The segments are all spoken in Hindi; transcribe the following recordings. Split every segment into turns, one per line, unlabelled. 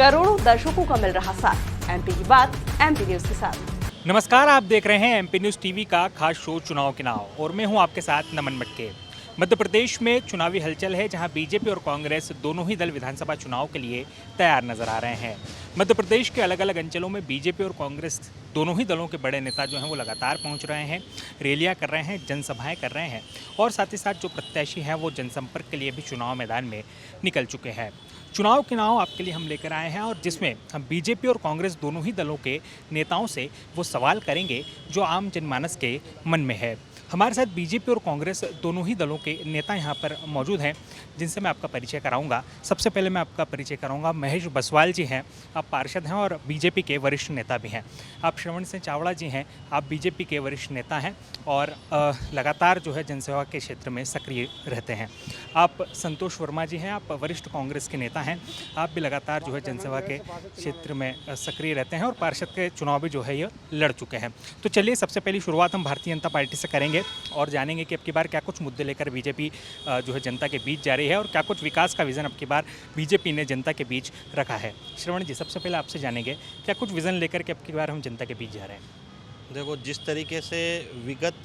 करोड़ों दर्शकों का मिल रहा साथ। एमपी की बात एमपी न्यूज के साथ।
नमस्कार, आप देख रहे हैं एमपी न्यूज़ टीवी का खास शो चुनाव के नाव और मैं हूं आपके साथ नमन मटके। मध्य प्रदेश में चुनावी हलचल है, जहां बीजेपी और कांग्रेस दोनों ही दल विधानसभा चुनाव के लिए तैयार नजर आ रहे हैं। मध्य प्रदेश के अलग अलग अंचलों में बीजेपी और कांग्रेस दोनों ही दलों के बड़े नेता जो हैं वो लगातार पहुंच रहे हैं, रैलियां कर रहे हैं, जनसभाएं कर रहे हैं और साथ ही साथ जो प्रत्याशी हैं वो जनसंपर्क के लिए भी चुनाव मैदान में निकल चुके हैं। चुनाव के नाव आपके लिए हम लेकर आए हैं और जिसमें हम बीजेपी और कांग्रेस दोनों ही दलों के नेताओं से वो सवाल करेंगे जो आम जनमानस के मन में है। हमारे साथ बीजेपी और कांग्रेस दोनों ही दलों के नेता यहाँ पर मौजूद हैं, जिनसे मैं आपका परिचय कराऊंगा। सबसे पहले मैं आपका परिचय कराऊंगा, महेश बसवाल जी हैं, आप पार्षद हैं और बीजेपी के वरिष्ठ नेता भी हैं। आप श्रवण सिंह चावड़ा जी हैं, आप बीजेपी के वरिष्ठ नेता हैं और लगातार जो है जनसेवा के क्षेत्र में सक्रिय रहते हैं। आप संतोष वर्मा जी हैं, आप वरिष्ठ कांग्रेस के नेता हैं, आप भी लगातार जो है जनसेवा के क्षेत्र में सक्रिय रहते हैं और पार्षद के चुनाव भी जो है ये लड़ चुके हैं। तो चलिए सबसे पहली शुरुआत हम भारतीय जनता पार्टी से करेंगे और जानेंगे कि अब की बार क्या कुछ मुद्दे लेकर बीजेपी जो है जनता के बीच जा रही है और क्या कुछ विकास का विज़न अब की बार बीजेपी ने जनता के बीच रखा है। श्रवण जी, सबसे पहले आपसे जानेंगे क्या कुछ विज़न लेकर के अब की बार हम जनता के बीच जा रहे हैं।
देखो, जिस तरीके से विगत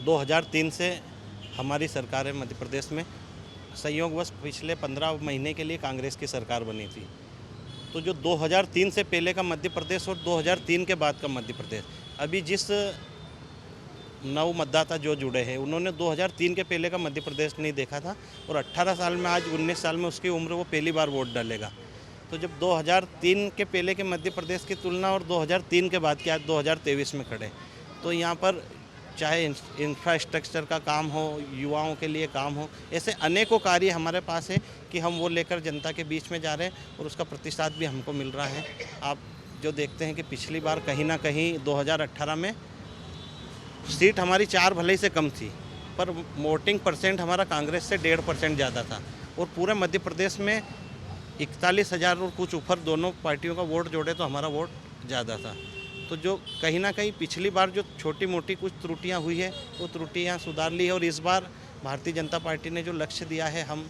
2003 से हमारी सरकार है मध्य प्रदेश में, संयोगवश पिछले 15 महीने के लिए कांग्रेस की सरकार बनी थी, तो जो 2003 से पहले का मध्य प्रदेश और 2003 के बाद का मध्य प्रदेश, अभी जिस नव मतदाता जो जुड़े हैं उन्होंने 2003 के पहले का मध्य प्रदेश नहीं देखा था और 18 साल में, आज 19 साल में उसकी उम्र, वो पहली बार वोट डालेगा। तो जब 2003 के पहले के मध्य प्रदेश की तुलना और 2003 के बाद के आज 2023 में खड़े, तो यहाँ पर चाहे इंफ्रास्ट्रक्चर का काम हो, युवाओं के लिए काम हो, ऐसे अनेकों कार्य हमारे पास है कि हम वो लेकर जनता के बीच में जा रहे हैं और उसका प्रतिसाद भी हमको मिल रहा है। आप जो देखते हैं कि पिछली बार कहीं ना कहीं 2018 में सीट हमारी 4 भले ही से कम थी, पर वोटिंग परसेंट हमारा कांग्रेस से 1.5% ज़्यादा था और पूरे मध्य प्रदेश में 41,000 और कुछ ऊपर दोनों पार्टियों का वोट जोड़े तो हमारा वोट ज़्यादा था। तो जो कहीं ना कहीं पिछली बार जो छोटी मोटी कुछ त्रुटियां हुई है वो त्रुटियां सुधार ली है और इस बार भारतीय जनता पार्टी ने जो लक्ष्य दिया है, हम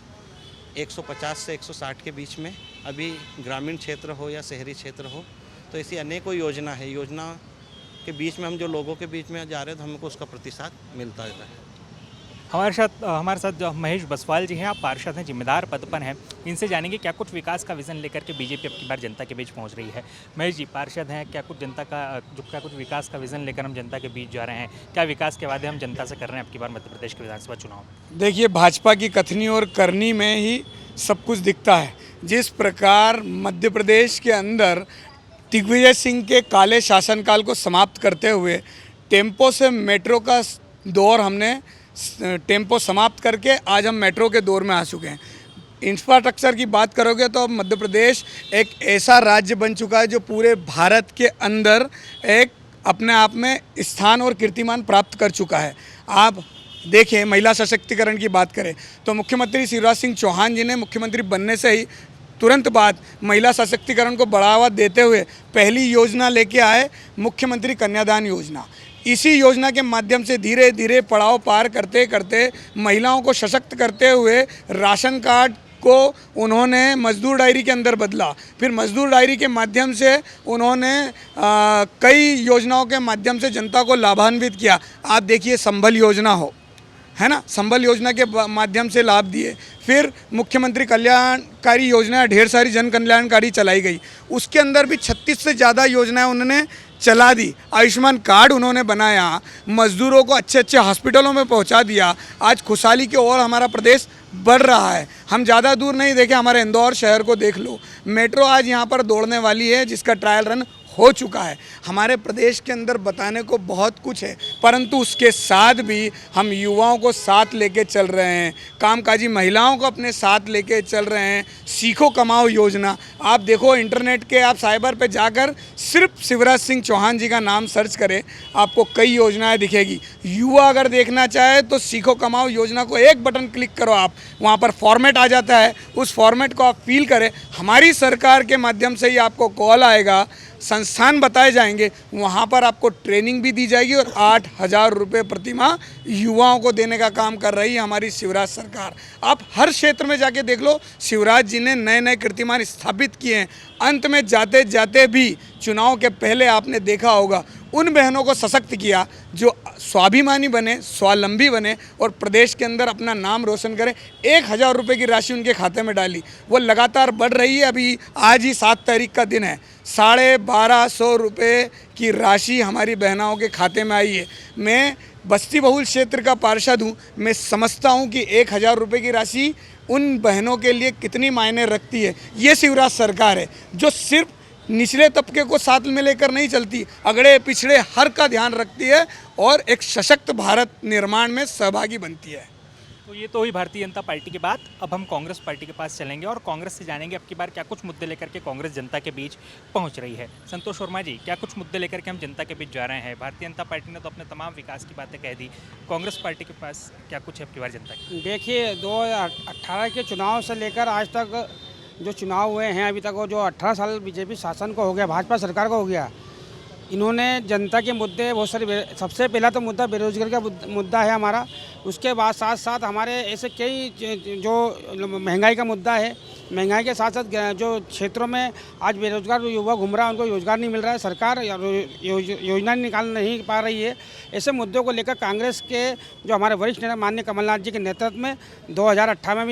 150 से 160 के बीच में, अभी ग्रामीण क्षेत्र हो या शहरी क्षेत्र हो, तो ऐसी अनेकों योजना है। योजना के बीच में हम जो लोगों के बीच में जा रहे हैं तो हमको उसका प्रतिसाद मिलता है।
हमारे साथ जो महेश बसवाल जी हैं, आप पार्षद हैं, जिम्मेदार पद पर हैं, इनसे जानेंगे क्या कुछ विकास का विज़न लेकर के बीजेपी अब की बार जनता के बीच पहुंच रही है। महेश जी, पार्षद हैं, क्या कुछ विकास का विज़न लेकर हम जनता के बीच जा रहे हैं, क्या विकास के वादे हम जनता से कर रहे हैं अब की बार मध्य प्रदेश के विधानसभा चुनाव?
देखिए, भाजपा की कथनी और करनी में ही सब कुछ दिखता है। जिस प्रकार मध्य प्रदेश के अंदर दिग्विजय सिंह के काले शासनकाल को समाप्त करते हुए टेम्पो से मेट्रो का दौर, हमने टेम्पो समाप्त करके आज हम मेट्रो के दौर में आ चुके हैं। इंफ्रास्ट्रक्चर की बात करोगे तो अब मध्य प्रदेश एक ऐसा राज्य बन चुका है जो पूरे भारत के अंदर एक अपने आप में स्थान और कीर्तिमान प्राप्त कर चुका है। आप देखिए, महिला सशक्तिकरण की बात करें तो मुख्यमंत्री शिवराज सिंह चौहान जी ने मुख्यमंत्री बनने से ही तुरंत बाद महिला सशक्तिकरण को बढ़ावा देते हुए पहली योजना लेके आए, मुख्यमंत्री कन्यादान योजना। इसी योजना के माध्यम से धीरे धीरे पड़ाव पार करते करते महिलाओं को सशक्त करते हुए राशन कार्ड को उन्होंने मजदूर डायरी के अंदर बदला, फिर मजदूर डायरी के माध्यम से उन्होंने कई योजनाओं के माध्यम से जनता को लाभान्वित किया। आप देखिए, संबल योजना हो, है ना, संबल योजना के माध्यम से लाभ दिए। फिर मुख्यमंत्री कल्याणकारी योजना, ढेर सारी जन कल्याणकारी चलाई गई, उसके अंदर भी 36 से ज़्यादा योजनाएं उन्होंने चला दी। आयुष्मान कार्ड उन्होंने बनाया, मजदूरों को अच्छे अच्छे हॉस्पिटलों में पहुंचा दिया। आज खुशहाली की ओर हमारा प्रदेश बढ़ रहा है। हम ज़्यादा दूर नहीं देखें, हमारे इंदौर शहर को देख लो, मेट्रो आज यहाँ पर दौड़ने वाली है, जिसका ट्रायल रन हो चुका है। हमारे प्रदेश के अंदर बताने को बहुत कुछ है, परंतु उसके साथ भी हम युवाओं को साथ लेके चल रहे हैं, कामकाजी महिलाओं को अपने साथ लेके चल रहे हैं। सीखो कमाओ योजना, आप देखो इंटरनेट के, आप साइबर पे जाकर सिर्फ शिवराज सिंह चौहान जी का नाम सर्च करें, आपको कई योजनाएं दिखेगी। युवा अगर देखना चाहे तो सीखो कमाओ योजना को एक बटन क्लिक करो, आप वहाँ पर फॉर्मेट आ जाता है, उस फॉर्मेट को आप फिल करें। हमारी सरकार के माध्यम से ही आपको कॉल आएगा, संस्थान बताए जाएंगे, वहाँ पर आपको ट्रेनिंग भी दी जाएगी और 8,000 रुपये प्रतिमाह युवाओं को देने का काम कर रही है हमारी शिवराज सरकार। आप हर क्षेत्र में जाके देख लो, शिवराज जी ने नए नए कीर्तिमान स्थापित किए हैं। अंत में जाते जाते भी चुनाव के पहले आपने देखा होगा उन बहनों को सशक्त किया जो स्वाभिमानी बने, स्वावलंबी बने और प्रदेश के अंदर अपना नाम रोशन करें। 1,000 रुपये की राशि उनके खाते में डाली, वो लगातार बढ़ रही है। अभी आज ही 7 तारीख का दिन है, 1250 रुपये की राशि हमारी बहनाओं के खाते में आई है। मैं बस्ती बहुल क्षेत्र का पार्षद हूँ, मैं समझता हूँ कि 1,000 रुपये की राशि उन बहनों के लिए कितनी मायने रखती है। ये शिवराज सरकार है जो सिर्फ निचले तबके को साथ में लेकर नहीं चलती, अगड़े पिछड़े हर का ध्यान रखती है और एक सशक्त भारत निर्माण में सहभागी बनती है।
तो ये तो हुई भारतीय जनता पार्टी की बात। अब हम कांग्रेस पार्टी के पास चलेंगे और कांग्रेस से जानेंगे अब की बार क्या कुछ मुद्दे लेकर के कांग्रेस जनता के बीच पहुंच रही है। संतोष वर्मा जी, क्या कुछ मुद्दे लेकर के हम जनता के बीच जा रहे हैं? भारतीय जनता पार्टी ने तो अपने तमाम विकास की बातें कह दी, कांग्रेस पार्टी के पास क्या कुछ है अब की बार जनता की?
देखिए, 2018 के चुनाव से लेकर आज तक जो चुनाव हुए हैं अभी तक, वो जो 18 साल बीजेपी शासन को हो गया, भाजपा सरकार को हो गया, इन्होंने जनता के मुद्दे बहुत सारे, सबसे पहला तो मुद्दा बेरोजगारी का मुद्दा है हमारा। उसके बाद साथ साथ हमारे ऐसे कई जो महंगाई का मुद्दा है, महंगाई के साथ साथ जो क्षेत्रों में आज बेरोजगार युवा घूम रहा है, उनको रोजगार नहीं मिल रहा है, सरकार योजना निकाल नहीं पा रही है। ऐसे मुद्दों को लेकर कांग्रेस के जो हमारे वरिष्ठ नेता माननीय कमलनाथ जी के नेतृत्व में 2018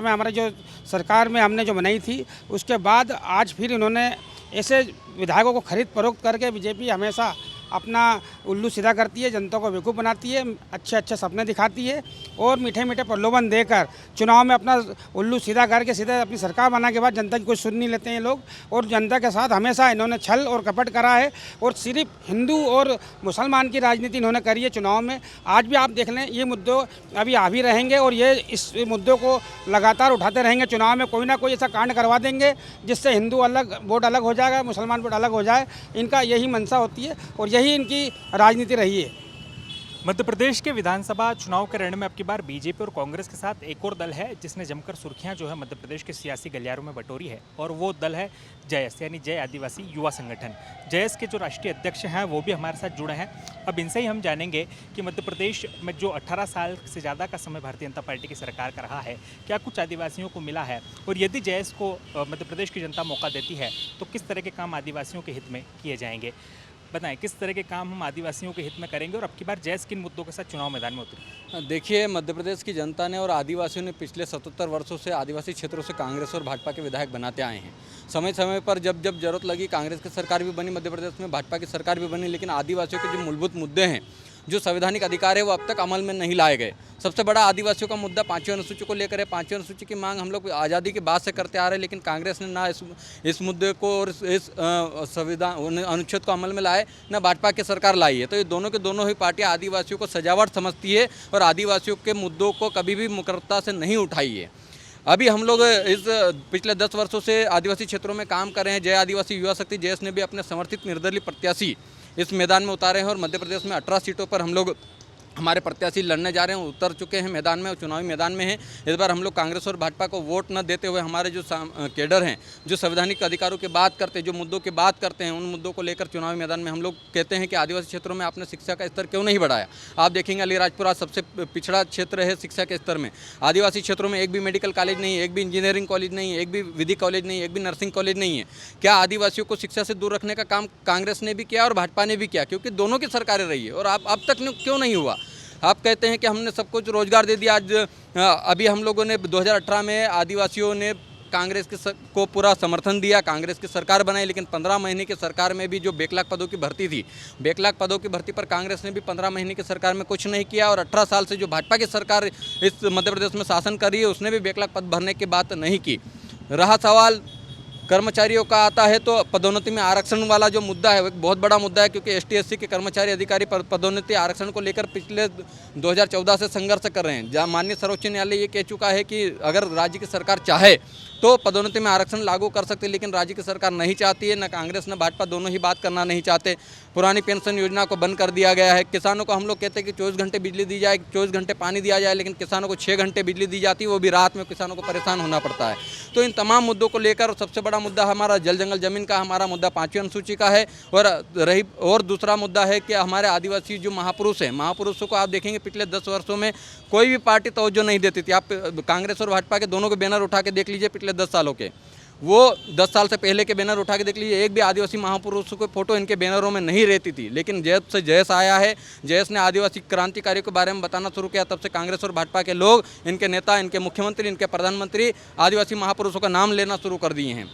में हमारे जो सरकार में हमने जो बनाई थी, उसके बाद आज फिर इन्होंने ऐसे विधायकों को खरीद फरोख्त करके बीजेपी हमेशा अपना उल्लू सीधा करती है, जनता को बेवकूफ़ बनाती है, अच्छे अच्छे सपने दिखाती है और मीठे मीठे प्रलोभन देकर चुनाव में अपना उल्लू सीधा करके सीधे अपनी सरकार बनाने के बाद जनता की कोई सुन नहीं लेते हैं लोग। और जनता के साथ हमेशा इन्होंने छल और कपट करा है और सिर्फ हिंदू और मुसलमान की राजनीति इन्होंने करी है चुनाव में। आज भी आप देख लें, ये मुद्दों अभी आ भी रहेंगे और ये इस मुद्दों को लगातार उठाते रहेंगे। चुनाव में कोई ना कोई ऐसा कांड करवा देंगे जिससे हिंदू अलग वोट अलग हो जाएगा, मुसलमान वोट अलग हो जाए। इनका यही मंशा होती है और यही इनकी राजनीति रही है।
मध्य प्रदेश के विधानसभा चुनाव के रण में अब की बार बीजेपी और कांग्रेस के साथ एक और दल है जिसने जमकर सुर्खियां जो है मध्य प्रदेश के सियासी गलियारों में बटोरी है, और वो दल है जयस, यानी जय आदिवासी युवा संगठन। जयस के जो राष्ट्रीय अध्यक्ष हैं वो भी हमारे साथ जुड़े हैं। अब इनसे ही हम जानेंगे कि मध्य प्रदेश में जो 18 साल से ज़्यादा का समय भारतीय जनता पार्टी की सरकार का रहा है, क्या कुछ आदिवासियों को मिला है, और यदि जयस को मध्य प्रदेश की जनता मौका देती है तो किस तरह के काम आदिवासियों के हित में किए जाएंगे। बताएं किस तरह के काम हम आदिवासियों के हित में करेंगे और अब की बार जयस किन मुद्दों के साथ चुनाव मैदान में उतरी?
देखिए, मध्य प्रदेश की जनता ने और आदिवासियों ने पिछले 77 वर्षों से आदिवासी क्षेत्रों से कांग्रेस और भाजपा के विधायक बनाते आए हैं। समय समय पर जब जब जरूरत लगी कांग्रेस की सरकार भी बनी मध्य प्रदेश में, भाजपा की सरकार भी बनी, लेकिन आदिवासियों के जो मूलभूत मुद्दे हैं, जो संवैधानिक अधिकार है, वो अब तक अमल में नहीं लाए गए। सबसे बड़ा आदिवासियों का मुद्दा 5वीं अनुसूची को लेकर है। 5वीं अनुसूची की मांग हम लोग आज़ादी के बाद से करते आ रहे हैं, लेकिन कांग्रेस ने ना इस मुद्दे को और इस संविधान अनुच्छेद को अमल में लाए, ना भाजपा की सरकार लाई है। तो ये दोनों के दोनों ही पार्टियां आदिवासियों को सजावट समझती है और आदिवासियों के मुद्दों को कभी भी मुकर्रता से नहीं उठाई है। अभी हम लोग इस पिछले 10 वर्षों से आदिवासी क्षेत्रों में काम कर रहे हैं। जय आदिवासी युवा शक्ति जयस ने भी अपने समर्थित निर्दलीय प्रत्याशी इस मैदान में उतारे हैं और मध्य प्रदेश में 18 सीटों पर हम लोग हमारे प्रत्याशी लड़ने जा रहे हैं, उतर चुके हैं मैदान में और चुनावी मैदान में हैं। इस बार हम लोग कांग्रेस और भाजपा को वोट न देते हुए हमारे जो कैडर हैं, जो संवैधानिक अधिकारों की बात करते हैं, जो मुद्दों की बात करते हैं, उन मुद्दों को लेकर चुनावी मैदान में हम लोग कहते हैं कि आदिवासी क्षेत्रों में आपने शिक्षा का स्तर क्यों नहीं बढ़ाया। आप देखेंगे अलीराजपुर आज सबसे पिछड़ा क्षेत्र है शिक्षा के स्तर में। आदिवासी क्षेत्रों में एक भी मेडिकल कॉलेज नहीं है, एक भी इंजीनियरिंग कॉलेज नहीं है, एक भी विधि कॉलेज नहीं है, एक भी नर्सिंग कॉलेज नहीं है। क्या आदिवासियों को शिक्षा से दूर रखने का काम कांग्रेस ने भी किया और भाजपा ने भी किया? क्योंकि दोनों की सरकारें रही है और अब तक क्यों नहीं हुआ? आप कहते हैं कि हमने सब कुछ रोजगार दे दिया। आज अभी हम लोगों ने 2018 में आदिवासियों ने कांग्रेस को पूरा समर्थन दिया, कांग्रेस की सरकार बनाई, लेकिन 15 महीने की सरकार में भी जो बैकलॉग पदों की भर्ती थी, बैकलॉग पदों की भर्ती पर कांग्रेस ने भी 15 महीने की सरकार में कुछ नहीं किया। और 18 साल से जो भाजपा की सरकार इस मध्य प्रदेश में शासन कर रही है, उसने भी बैकलॉग पद भरने की बात नहीं की। रहा सवाल कर्मचारियों का आता है तो पदोन्नति में आरक्षण वाला जो मुद्दा है वो एक बहुत बड़ा मुद्दा है, क्योंकि एसटी/एससी के कर्मचारी अधिकारी पदोन्नति आरक्षण को लेकर पिछले 2014 से संघर्ष कर रहे हैं। जहाँ माननीय सर्वोच्च न्यायालय ये कह चुका है कि अगर राज्य की सरकार चाहे तो पदोन्नति में आरक्षण लागू कर सकते, लेकिन राज्य की सरकार नहीं चाहती है। न कांग्रेस न भाजपा दोनों ही बात करना नहीं चाहते। पुरानी पेंशन योजना को बंद कर दिया गया है। किसानों को हम लोग कहते हैं कि 24 घंटे बिजली दी जाए, 24 घंटे पानी दिया जाए, लेकिन किसानों को 6 घंटे बिजली दी जाती है, वो भी रात में किसानों को परेशान होना पड़ता है। तो इन तमाम मुद्दों को लेकर सबसे बड़ा मुद्दा हमारा जल जंगल जमीन का, हमारा मुद्दा 5वीं अनुसूची का है। और दूसरा मुद्दा है कि हमारे आदिवासी जो महापुरुष हैं, महापुरुषों को आप देखेंगे पिछले 10 वर्षों में कोई भी पार्टी तवज्जो नहीं देती थी। आप कांग्रेस और भाजपा के दोनों के बैनर उठा के देख लीजिए पिछले 10 सालों के, वो 10 साल से पहले के बैनर उठा के देख लीजिए, एक भी आदिवासी महापुरुषों की फोटो इनके बैनरों में नहीं रहती थी। लेकिन जब से जयस आया है, जयस ने आदिवासी क्रांतिकारियों के बारे में बताना शुरू किया, तब से कांग्रेस और भाजपा के लोग, इनके नेता, इनके मुख्यमंत्री, इनके प्रधानमंत्री आदिवासी महापुरुषों का नाम लेना शुरू कर दिए हैं।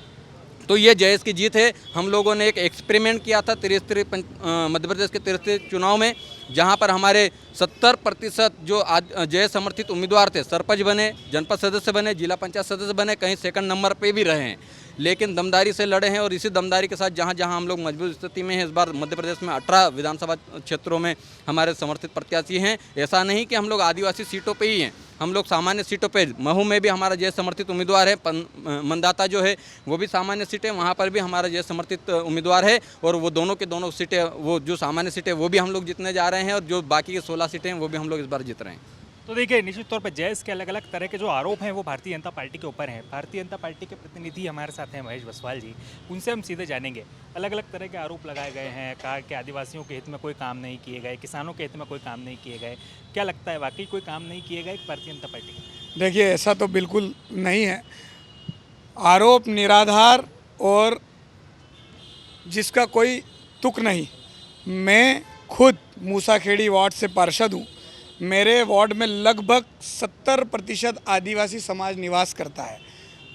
तो ये जयस की जीत है। हम लोगों ने एक एक्सपेरिमेंट किया था मध्य प्रदेश के 33 चुनाव में, जहां पर हमारे 70% जो जयस समर्थित उम्मीदवार थे, सरपंच बने, जनपद सदस्य बने, जिला पंचायत सदस्य बने, कहीं सेकंड नंबर पे भी रहे हैं, लेकिन दमदारी से लड़े हैं। और इसी दमदारी के साथ जहां जहां हम लोग मजबूत स्थिति में हैं, इस बार मध्य प्रदेश में 18 विधानसभा क्षेत्रों में हमारे समर्थित प्रत्याशी हैं। ऐसा नहीं कि हम लोग आदिवासी सीटों पे ही हैं, हम लोग सामान्य सीटों पे, महू में भी हमारा जय समर्थित उम्मीदवार है, मंदाता जो है वो भी सामान्य सीट है, वहाँ पर भी हमारा जय समर्थित उम्मीदवार है। और वो दोनों के दोनों सीटें, वो जो सामान्य सीटें वो भी हम लोग जीतने जा रहे हैं, और जो बाकी के 16 सीटें हैं वो भी हम लोग इस बार जीत रहे हैं।
तो देखिए, निश्चित तौर पर जयस के अलग अलग तरह के जो आरोप हैं वो भारतीय जनता पार्टी के ऊपर हैं। भारतीय जनता पार्टी के प्रतिनिधि हमारे साथ हैं महेश बसवाल जी, उनसे हम सीधे जानेंगे। अलग अलग तरह के आरोप लगाए गए हैं, कहा कि आदिवासियों के हित में कोई काम नहीं किए गए, किसानों के हित में कोई काम नहीं किए गए। क्या लगता है, वाकई कोई काम नहीं किए गए भारतीय जनता पार्टी के?
देखिए, ऐसा तो बिल्कुल नहीं है। आरोप निराधार और जिसका कोई तुक नहीं। मैं खुद मूसाखेड़ी वार्ड से पार्षद हूँ। मेरे वार्ड में लगभग 70% आदिवासी समाज निवास करता है।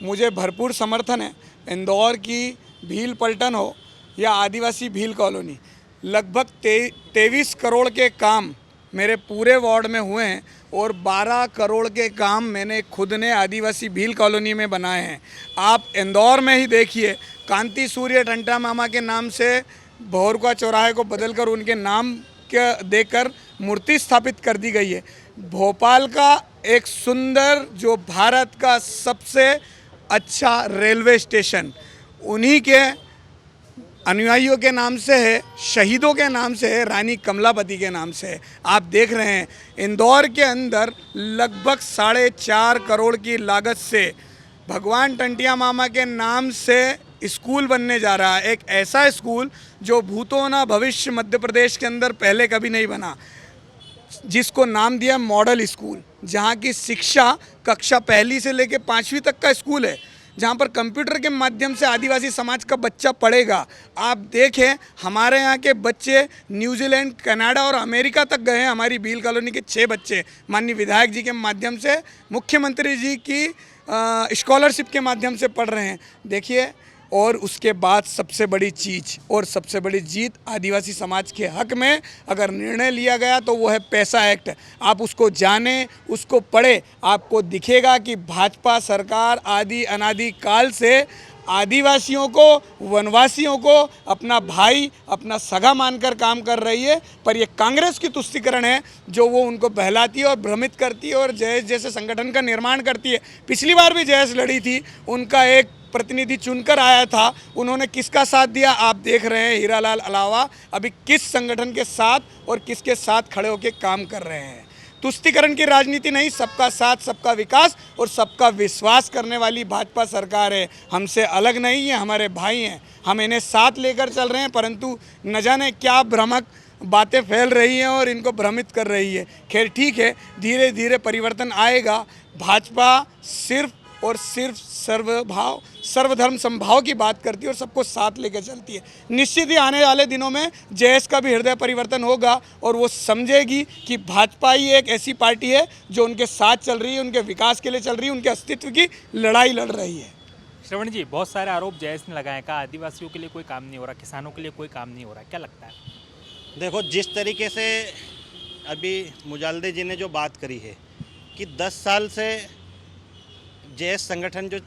मुझे भरपूर समर्थन है। इंदौर की भील पलटन हो या आदिवासी भील कॉलोनी, लगभग 23 करोड़ के काम मेरे पूरे वार्ड में हुए हैं, और 12 करोड़ के काम मैंने खुद ने आदिवासी भील कॉलोनी में बनाए हैं। आप इंदौर में ही देखिए, कांति सूर्य टंटा मामा के नाम से भौरका चौराहे को बदलकर उनके नाम के देकर मूर्ति स्थापित कर दी गई है। भोपाल का एक सुंदर, जो भारत का सबसे अच्छा रेलवे स्टेशन उन्हीं के अनुयायियों के नाम से है, शहीदों के नाम से है, रानी कमलापति के नाम से है। आप देख रहे हैं इंदौर के अंदर लगभग 4.5 करोड़ की लागत से भगवान टंटिया मामा के नाम से स्कूल बनने जा रहा है। एक ऐसा स्कूल जो भूतो ना भविष्य मध्य प्रदेश के अंदर पहले कभी नहीं बना, जिसको नाम दिया मॉडल स्कूल, जहाँ की शिक्षा कक्षा 1 से लेकर 5वीं तक का स्कूल है, जहाँ पर कंप्यूटर के माध्यम से आदिवासी समाज का बच्चा पढ़ेगा। आप देखें, हमारे यहाँ के बच्चे न्यूजीलैंड, कनाडा और अमेरिका तक गए हैं। हमारी भील कॉलोनी के 6 बच्चे माननीय विधायक जी के माध्यम से, मुख्यमंत्री जी की स्कॉलरशिप के माध्यम से पढ़ रहे हैं। देखिए, और उसके बाद सबसे बड़ी चीज़ और सबसे बड़ी जीत आदिवासी समाज के हक में अगर निर्णय लिया गया तो वो है पैसा एक्ट। आप उसको जानें, उसको पढ़ें, आपको दिखेगा कि भाजपा सरकार आदि अनादि काल से आदिवासियों को, वनवासियों को अपना भाई, अपना सगा मानकर काम कर रही है। पर ये कांग्रेस की तुष्टीकरण है जो वो उनको बहलाती है और भ्रमित करती है और जयस जैसे संगठन का निर्माण करती है। पिछली बार भी जयस लड़ी थी, उनका एक प्रतिनिधि चुनकर आया था, उन्होंने किसका साथ दिया आप देख रहे हैं। हीरालाल अलावा अभी किस संगठन के साथ और किसके साथ खड़े होकर काम कर रहे हैं। तुष्टीकरण की राजनीति नहीं, सबका साथ, सबका विकास और सबका विश्वास करने वाली भाजपा सरकार है। हमसे अलग नहीं है, हमारे भाई हैं, हम इन्हें साथ लेकर चल रहे हैं। परंतु न जाने क्या भ्रामक बातें फैल रही हैं और इनको भ्रमित कर रही है। खैर ठीक है, धीरे धीरे परिवर्तन आएगा। भाजपा सिर्फ और सिर्फ सर्वभाव, सर्वधर्म समभाव की बात करती है और सबको साथ लेकर चलती है। निश्चित ही आने वाले दिनों में जयस का भी हृदय परिवर्तन होगा और वो समझेगी कि भाजपा ही एक ऐसी पार्टी है जो उनके साथ चल रही है, उनके विकास के लिए चल रही है, उनके अस्तित्व की लड़ाई लड़ रही है।
श्रवण जी, बहुत सारे आरोप जयस ने लगाए, कहा आदिवासियों के लिए कोई काम नहीं हो रहा, किसानों के लिए कोई काम नहीं हो रहा, क्या लगता है?
देखो, जिस तरीके से अभी मुजालदे जी ने जो बात करी है कि 10 साल से जयस संगठन जो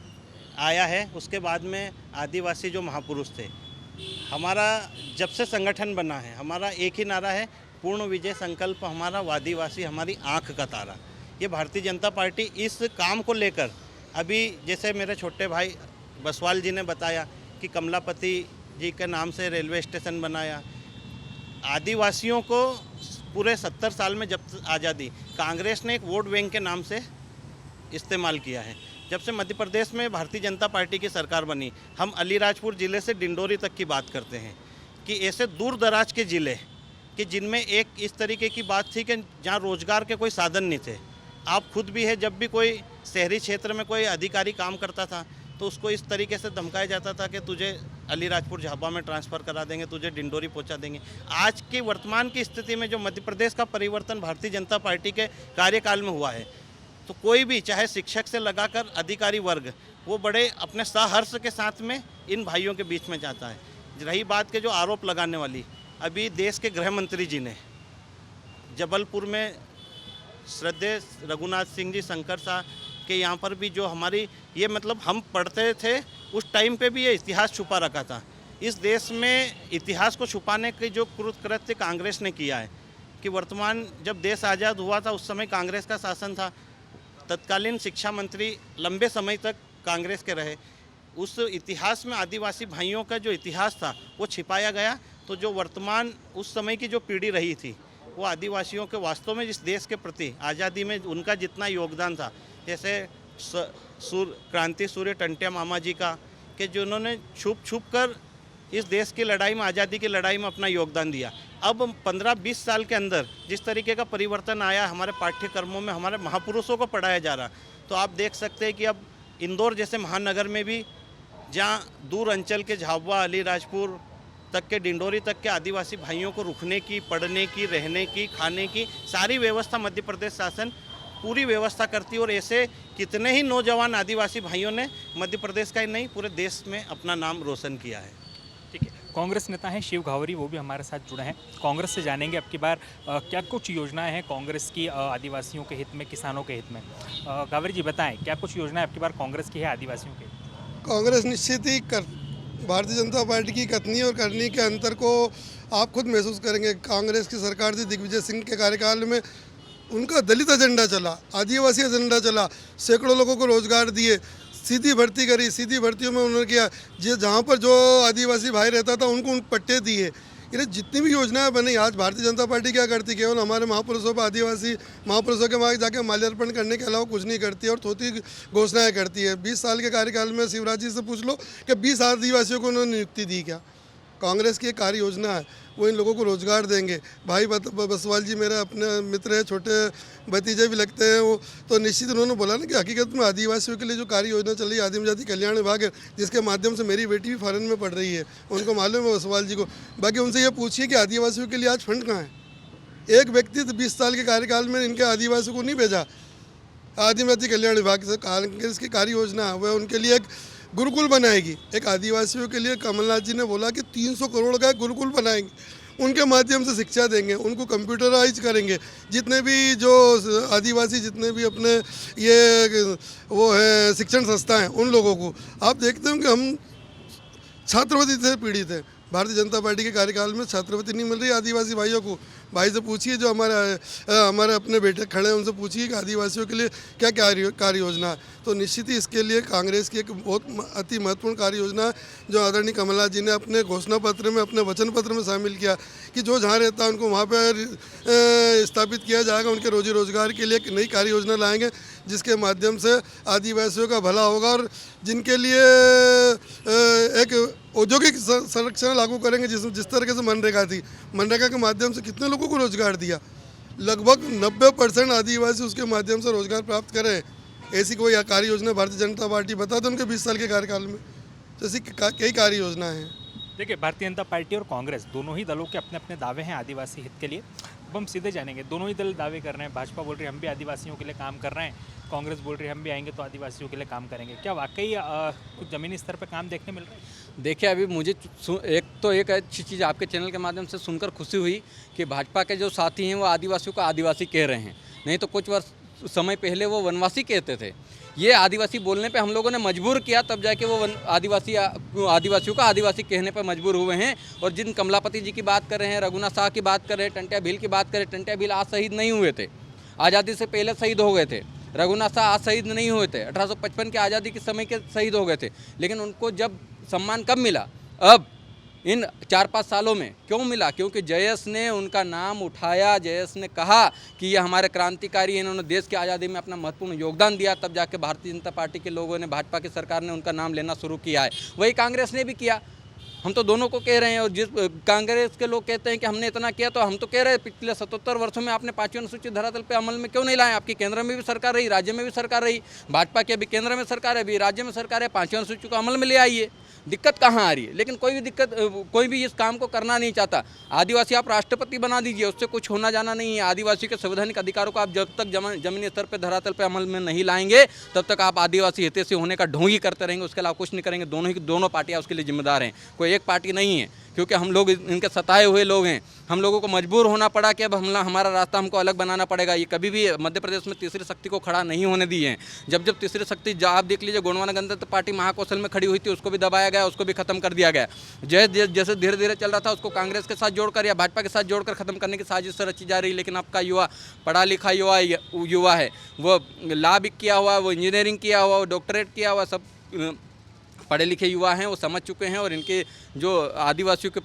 आया है, उसके बाद में आदिवासी जो महापुरुष थे, हमारा जब से संगठन बना है हमारा एक ही नारा है, पूर्ण विजय संकल्प हमारा, आदिवासी हमारी आँख का तारा। ये भारतीय जनता पार्टी इस काम को लेकर, अभी जैसे मेरे छोटे भाई बसवाल जी ने बताया कि कमलापति जी के नाम से रेलवे स्टेशन बनाया। आदिवासियों को पूरे 70 साल में जब आज़ादी, कांग्रेस ने एक वोट बैंक के नाम से इस्तेमाल किया है। जब से मध्य प्रदेश में भारतीय जनता पार्टी की सरकार बनी, हम अलीराजपुर ज़िले से डिंडोरी तक की बात करते हैं कि ऐसे दूर दराज के ज़िले कि जिनमें एक इस तरीके की बात थी कि जहाँ रोज़गार के कोई साधन नहीं थे। आप खुद भी है, जब भी कोई शहरी क्षेत्र में कोई अधिकारी काम करता था तो उसको इस तरीके से धमकाया जाता था कि तुझे अलीराजपुर झाबा में ट्रांसफ़र करा देंगे, तुझे डिंडोरी पहुंचा देंगे। आज की वर्तमान की स्थिति में जो मध्य प्रदेश का परिवर्तन भारतीय जनता पार्टी के कार्यकाल में हुआ है, तो कोई भी चाहे शिक्षक से लगाकर अधिकारी वर्ग, वो बड़े अपने सहर्ष के साथ में इन भाइयों के बीच में जाता है। रही बात के जो आरोप लगाने वाली, अभी देश के गृह मंत्री जी ने जबलपुर में श्रद्धेय रघुनाथ सिंह जी शंकर शाह के यहाँ पर भी जो हमारी ये मतलब हम पढ़ते थे उस टाइम पे भी ये इतिहास छुपा रखा था। इस देश में इतिहास को छुपाने की जो कृत्य कांग्रेस ने किया है कि वर्तमान जब देश आज़ाद हुआ था उस समय कांग्रेस का शासन था, तत्कालीन शिक्षा मंत्री लंबे समय तक कांग्रेस के रहे। उस इतिहास में आदिवासी भाइयों का जो इतिहास था वो छिपाया गया। तो जो वर्तमान उस समय की जो पीढ़ी रही थी वो आदिवासियों के वास्तव में इस देश के प्रति आज़ादी में उनका जितना योगदान था, जैसे क्रांति सूर्य टंट्या मामा जी का, कि जिन्होंने छुप कर इस देश की लड़ाई में, आज़ादी की लड़ाई में अपना योगदान दिया। अब 15-20 साल के अंदर जिस तरीके का परिवर्तन आया, हमारे पाठ्यक्रमों में हमारे महापुरुषों को पढ़ाया जा रहा, तो आप देख सकते हैं कि अब इंदौर जैसे महानगर में भी, जहाँ दूर अंचल के झाबुआ, अलीराजपुर तक के, डिंडोरी तक के आदिवासी भाइयों को रुकने की, पढ़ने की, रहने की, खाने की सारी व्यवस्था मध्य प्रदेश शासन पूरी व्यवस्था करती है। और ऐसे कितने ही नौजवान आदिवासी भाइयों ने मध्य प्रदेश का ही नहीं पूरे देश में अपना नाम रोशन किया है।
ठीक है, कांग्रेस नेता हैं शिव घावरी, वो भी हमारे साथ जुड़े हैं। कांग्रेस से जानेंगे अब की बार क्या कुछ योजनाएं हैं कांग्रेस की आदिवासियों के हित में, किसानों के हित में। घावरी जी बताएं, क्या कुछ योजनाएं अब की बार कांग्रेस की है आदिवासियों के?
कांग्रेस निश्चित ही भारतीय जनता पार्टी की कथनी और करनी के अंतर को आप खुद महसूस करेंगे। कांग्रेस की सरकार थी दिग्विजय सिंह के कार्यकाल में, उनका दलित एजेंडा चला, आदिवासी एजेंडा चला, सैकड़ों लोगों को रोजगार दिए, सीधी भर्ती करी, सीधी भर्तियों में उन्होंने किया, जहाँ पर जो आदिवासी भाई रहता था उनको उन पट्टे दिए। ये जितनी भी योजनाएं बनी, आज भारतीय जनता पार्टी क्या करती, केवल हमारे महापुरुषों पर, आदिवासी महापुरुषों के वहाँ जाके माल्यार्पण करने के अलावा कुछ नहीं करती और थोड़ी घोषणाएं करती है। 20 साल के कार्यकाल में शिवराज जी से पूछ लो कि 20 आदिवासियों को उन्होंने नियुक्ति दी क्या? कांग्रेस की एक कार्य योजना है, वो इन लोगों को रोजगार देंगे। भाई बसवाल जी मेरे अपने मित्र हैं, छोटे भतीजे भी लगते हैं वो, तो निश्चित उन्होंने बोला ना कि हकीकत में आदिवासियों के लिए जो कार्य योजना चल रही है, आदिम जाति कल्याण विभाग है, जिसके माध्यम से मेरी बेटी भी फॉरेन में पढ़ रही है, उनको मालूम है बसवाल जी को। बाकी उनसे ये पूछिए कि आदिवासियों के लिए आज फंड कहाँ है? एक व्यक्ति 20 साल के कार्यकाल में इनके आदिवासियों को नहीं भेजा। आदिम जाति कल्याण विभाग से कांग्रेस की कार्य योजना है, वह उनके लिए एक गुरुकुल बनाएगी। एक आदिवासियों के लिए कमलनाथ जी ने बोला कि 300 करोड़ का एक गुरुकुल बनाएंगे, उनके माध्यम से शिक्षा देंगे, उनको कंप्यूटराइज करेंगे। जितने भी जो आदिवासी जितने भी अपने ये वो है शिक्षण संस्था हैं, उन लोगों को आप देखते हो कि हम छात्रवृत्ति से पीड़ित हैं। भारतीय जनता पार्टी के कार्यकाल में छात्रवृत्ति नहीं मिल रही आदिवासी भाइयों को। भाई से पूछिए, जो हमारे अपने बेटे खड़े हैं उनसे पूछिए कि आदिवासियों के लिए क्या कार्य योजना है। तो निश्चित ही इसके लिए कांग्रेस की एक बहुत अति महत्वपूर्ण कार्य योजना है, जो आदरणीय कमलनाथ जी ने अपने घोषणा पत्र में, अपने वचन पत्र में शामिल किया कि जो जहाँ रहता है उनको वहाँ पर स्थापित किया जाएगा। उनके रोजी रोजगार के लिए एक नई कार्य योजना लाएंगे, जिसके माध्यम से आदिवासियों का भला होगा और जिनके लिए एक औद्योगिक संरक्षण लागू करेंगे। जिस तरीके से मनरेगा थी, मनरेगा के माध्यम से कितने लोगों को रोजगार दिया, लगभग 90% आदिवासी उसके माध्यम से रोजगार प्राप्त करें। ऐसी कोई कार्य योजना भारतीय जनता पार्टी बता दो उनके 20 साल के कार्यकाल में, तो ऐसी कई कार्य योजना हैं।
देखिए, भारतीय जनता पार्टी और कांग्रेस दोनों ही दलों के अपने अपने दावे हैं आदिवासी हित के लिए। अब हम सीधे जानेंगे, दोनों ही दल दावे कर रहे हैं। भाजपा बोल रही है हम भी आदिवासियों के लिए काम कर रहे हैं, कांग्रेस बोल रही है हम भी आएंगे तो आदिवासियों के लिए काम करेंगे। क्या वाकई कुछ ज़मीनी स्तर पर काम देखने मिल रहा है?
देखिए, अभी मुझे एक अच्छी चीज़ आपके चैनल के माध्यम से सुनकर खुशी हुई कि भाजपा के जो साथी हैं वो आदिवासियों को आदिवासी कह रहे हैं। नहीं तो कुछ वर्ष समय पहले वो वनवासी कहते थे। ये आदिवासी बोलने पे हम लोगों ने मजबूर किया, तब जाके वो आदिवासियों का आदिवासी कहने पर मजबूर हुए हैं। और जिन कमलापति जी की बात कर रहे हैं, रघुनाथ शाह की बात कर रहे हैं, टंट्या भील की बात करें, टंट्या भील आज शहीद नहीं हुए थे, आज़ादी से पहले शहीद हो गए थे। रघुनाथ शाह आज शहीद नहीं हुए थे, 1855 के आज़ादी के समय के शहीद हो गए थे। लेकिन उनको जब सम्मान कब मिला? अब इन 4-5 सालों में क्यों मिला? क्योंकि जयस ने उनका नाम उठाया, जयस ने कहा कि ये हमारे क्रांतिकारी हैं, इन्होंने देश की आज़ादी में अपना महत्वपूर्ण योगदान दिया। तब जाके भारतीय जनता पार्टी के लोगों ने, भाजपा की सरकार ने उनका नाम लेना शुरू किया है। वही कांग्रेस ने भी किया। हम तो दोनों को कह रहे हैं। और जिस कांग्रेस के लोग कहते हैं कि हमने इतना किया, तो हम तो कह रहे हैं पिछले 77 वर्षों में आपने 5वीं अनुसूची धरातल पे अमल में क्यों नहीं लाए? आपकी केंद्र में भी सरकार रही, राज्य में भी सरकार रही, भाजपा की अभी केंद्र में सरकार है, अभी राज्य में सरकार है, 5वीं अनुसूची को अमल में ले आइए। दिक्कत कहाँ आ रही है? लेकिन कोई भी इस काम को करना नहीं चाहता। आदिवासी आप राष्ट्रपति बना दीजिए, उससे कुछ होना जाना नहीं है। आदिवासी के संवैधानिक अधिकारों को आप जब तक जमीनी स्तर पर धरातल पर अमल में नहीं लाएंगे, तब तक आप आदिवासी हितैषी होने का ढोंगी करते रहेंगे, उसके अलावा कुछ नहीं करेंगे। दोनों पार्टियाँ उसके लिए जिम्मेदार हैं, कोई एक पार्टी नहीं है। क्योंकि हम लोग इनके सताए हुए लोग हैं। हम लोगों को मजबूर होना पड़ा कि अब हमारा रास्ता हमको अलग बनाना पड़ेगा। ये कभी भी मध्य प्रदेश में तीसरी शक्ति को खड़ा नहीं होने दी है। जब तीसरी शक्ति, आप देख लीजिए, गोंडवाना गणतंत्र पार्टी महाकौशल में खड़ी हुई थी, उसको भी दबाया गया, उसको भी खत्म कर दिया गया। जैसे धीरे धीरे चल रहा था, उसको कांग्रेस के साथ जोड़कर या भाजपा के साथ जोड़कर खत्म करने की साजिश से रची जा रही। लेकिन आपका युवा पढ़ा लिखा युवा है, वो लॉ भी किया हुआ, वो इंजीनियरिंग किया हुआ, वो डॉक्टरेट किया हुआ, सब पढ़े लिखे युवा हैं, वो समझ चुके हैं। और इनके जो आदिवासियों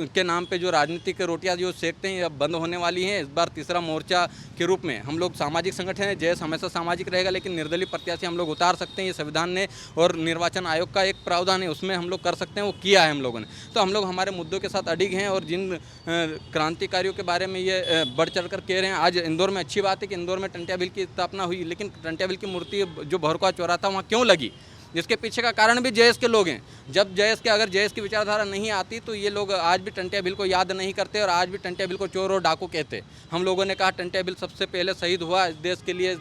के नाम पे जो राजनीतिक रोटियां जो सेकते हैं, अब बंद होने वाली हैं। इस बार तीसरा मोर्चा के रूप में हम लोग सामाजिक संगठन है, जैस हमेशा सामाजिक रहेगा, लेकिन निर्दलीय प्रत्याशी हम लोग उतार सकते हैं। ये संविधान ने और निर्वाचन आयोग का एक प्रावधान है, उसमें हम लोग कर सकते हैं, वो किया है हम लोगों ने। तो हम लोग हमारे मुद्दों के साथ अडिग हैं। और जिन क्रांतिकारियों के बारे में ये बढ़ चढ़ कर कह रहे हैं, आज इंदौर में अच्छी बात है कि इंदौर में टंट्या भील की स्थापना हुई, लेकिन टंट्या भील की मूर्ति जो भौरकुआ चौराहा था वहाँ क्यों लगी? इसके पीछे का कारण भी जयस के लोग हैं। जब अगर जयस की विचारधारा नहीं आती, तो ये लोग आज भी टंट्या भील को याद नहीं करते और आज भी टंट्या भील को चोर और डाकू कहते। हम लोगों ने कहा टंट्या भील सबसे पहले शहीद हुआ, इस देश के लिए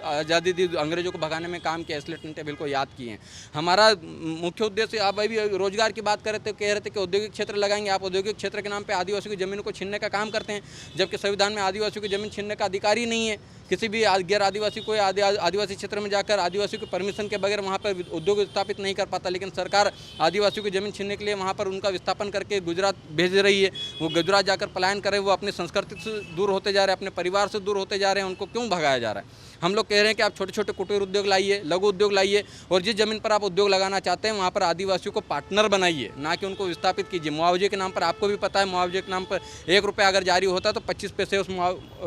आज़ादी दी, अंग्रेजों को भगाने में काम किया, इसलिए टंट्या भील को याद किए हैं। हमारा मुख्य उद्देश्य, आप अभी रोजगार की बात कर रहे थे, कह रहे थे कि औद्योगिक क्षेत्र लगाएंगे। आप औद्योगिक क्षेत्र के नाम पर आदिवासियों की ज़मीन को छीनने का काम करते हैं, जबकि संविधान में आदिवासियों की ज़मीन छीनने का अधिकार ही नहीं है। किसी भी गैर आदिवासी को आदिवासी क्षेत्र में जाकर आदिवासियों की परमिशन के बगैर वहाँ पर उद्योग स्थापित नहीं कर पाता। लेकिन सरकार आदिवासियों की ज़मीन छीनने के लिए वहाँ पर उनका विस्थापन करके गुजरात भेज रही है। वो गुजरात जाकर पलायन करें, वो अपनी संस्कृति से दूर होते जा रहे हैं, अपने परिवार से दूर होते जा रहे हैं। उनको क्यों भगाया जा रहा है? हम लोग कह रहे हैं कि आप छोटे छोटे कुटीर उद्योग लाइए, लघु उद्योग लाइए, और जिस ज़मीन पर आप उद्योग लगाना चाहते हैं वहाँ पर आदिवासियों को पार्टनर बनाइए, ना कि उनको विस्थापित कीजिए। मुआवजे के नाम पर, आपको भी पता है, मुआवजे के नाम पर 1 रुपया अगर जारी होता है तो 25 पैसे उस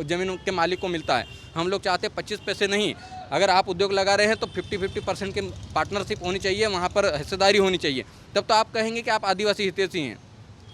ज़मीन के मालिक को मिलता है। हम लोग चाहते हैं 25 पैसे नहीं, अगर आप उद्योग लगा रहे हैं तो 50-50% की पार्टनरशिप होनी चाहिए, वहाँ पर हिस्सेदारी होनी चाहिए। तब तो आप कहेंगे कि आप आदिवासी हितैषी हैं।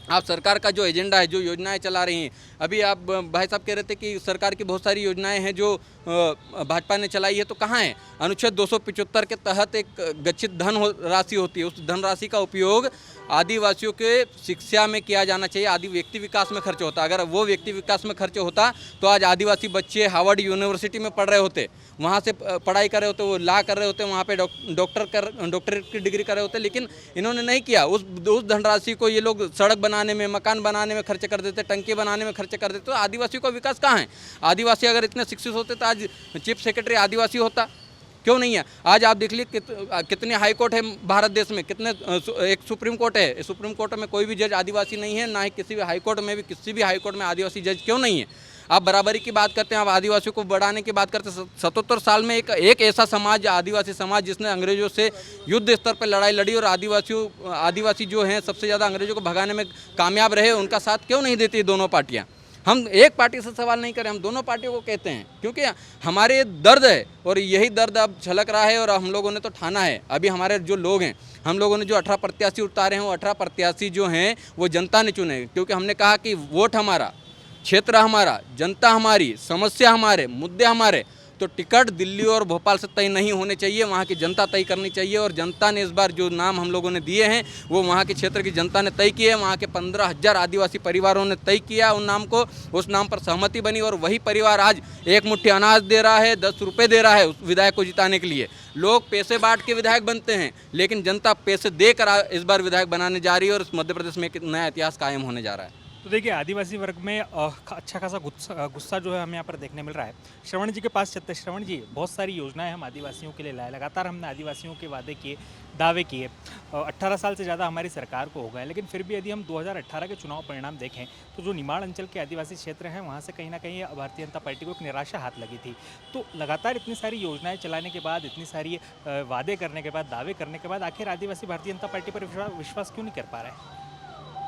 आप सरकार का जो एजेंडा है, जो योजनाएं चला रही हैं, अभी आप भाई साहब कह रहे थे कि सरकार की बहुत सारी योजनाएं हैं जो भाजपा ने चलाई है, तो कहाँ है? अनुच्छेद 275 के तहत एक गच्छित राशि होती है, उस धनराशि का उपयोग आदिवासियों के शिक्षा में किया जाना चाहिए। आदि व्यक्ति विकास में खर्च होता, अगर वो व्यक्ति विकास में खर्च होता तो आज आदिवासी बच्चे हार्वर्ड यूनिवर्सिटी में पढ़ रहे होते, वहाँ से पढ़ाई कर रहे होते, वो लॉ कर रहे होते, वहाँ पे डॉक्टरेट की डिग्री कर रहे होते। लेकिन इन्होंने नहीं किया। उस धनराशि को ये लोग सड़क बनाने में, मकान बनाने में खर्च कर देते, टंकी बनाने में खर्च कर देते। तो आदिवासियों का विकास कहाँ है? आदिवासी अगर इतने शिक्षित होते तो आज चीफ सेक्रेटरी आदिवासी होता, क्यों नहीं है? आज आप देख लीजिए कितने हाई कोर्ट है भारत देश में, कितने, एक सुप्रीम कोर्ट है, सुप्रीम कोर्ट में कोई भी जज आदिवासी नहीं है, ना ही किसी भी हाई कोर्ट में भी, किसी भी हाई कोर्ट में आदिवासी जज क्यों नहीं है? आप बराबरी की बात करते हैं, आप आदिवासियों को बढ़ाने की बात करते हैं। 77 साल में एक ऐसा समाज, आदिवासी समाज, जिसने अंग्रेजों से युद्ध स्तर पर लड़ाई लड़ी और आदिवासी जो हैं सबसे ज़्यादा अंग्रेजों को भगाने में कामयाब रहे, उनका साथ क्यों नहीं देती दोनों पार्टियाँ? हम एक पार्टी से सवाल नहीं करें, हम दोनों पार्टियों को कहते हैं, क्योंकि हमारे दर्द है और यही दर्द अब छलक रहा है और हम लोगों ने तो ठाना है। अभी हमारे जो लोग हैं, हम लोगों ने जो 18 प्रत्याशी उतारे हैं, वो 18 प्रत्याशी जो हैं वो जनता ने चुने, क्योंकि हमने कहा कि वोट हमारा, क्षेत्र हमारा, जनता हमारी, समस्या हमारे, मुद्दे हमारे। तो टिकट दिल्ली और भोपाल से तय नहीं होने चाहिए, वहाँ की जनता तय करनी चाहिए। और जनता ने इस बार जो नाम हम लोगों ने दिए हैं वो वहाँ के क्षेत्र की जनता ने तय किए हैं। वहाँ के 15,000 आदिवासी परिवारों ने तय किया उन नाम को, उस नाम पर सहमति बनी और वही परिवार आज 1 मुट्ठी अनाज दे रहा है, 10 रुपये दे रहा है उस विधायक को जिताने के लिए। लोग पैसे बांट के विधायक बनते हैं, लेकिन जनता पैसे देकर इस बार विधायक बनाने जा रही है और इस मध्य प्रदेश में एक नया इतिहास कायम होने जा रहा है।
तो देखिए आदिवासी वर्ग में अच्छा खासा गुस्सा जो है हमें यहाँ पर देखने मिल रहा है। श्रवण जी के पास चलते हैं। श्रवण जी, बहुत सारी योजनाएं हम आदिवासियों के लिए लाए, लगातार हमने आदिवासियों के वादे किए, दावे किए। 18 साल से ज़्यादा हमारी सरकार को हो गए, लेकिन फिर भी यदि हम 2018 के चुनाव परिणाम देखें तो जो निमाड़ अंचल के आदिवासी क्षेत्र हैं वहाँ से कहीं ना कहीं भारतीय जनता पार्टी को एक निराशा हाथ लगी थी। तो लगातार इतनी सारी योजनाएँ चलाने के बाद, इतनी सारी वादे करने के बाद, दावे करने के बाद आखिर आदिवासी भारतीय जनता पार्टी पर विश्वास क्यों नहीं कर पा रहे हैं?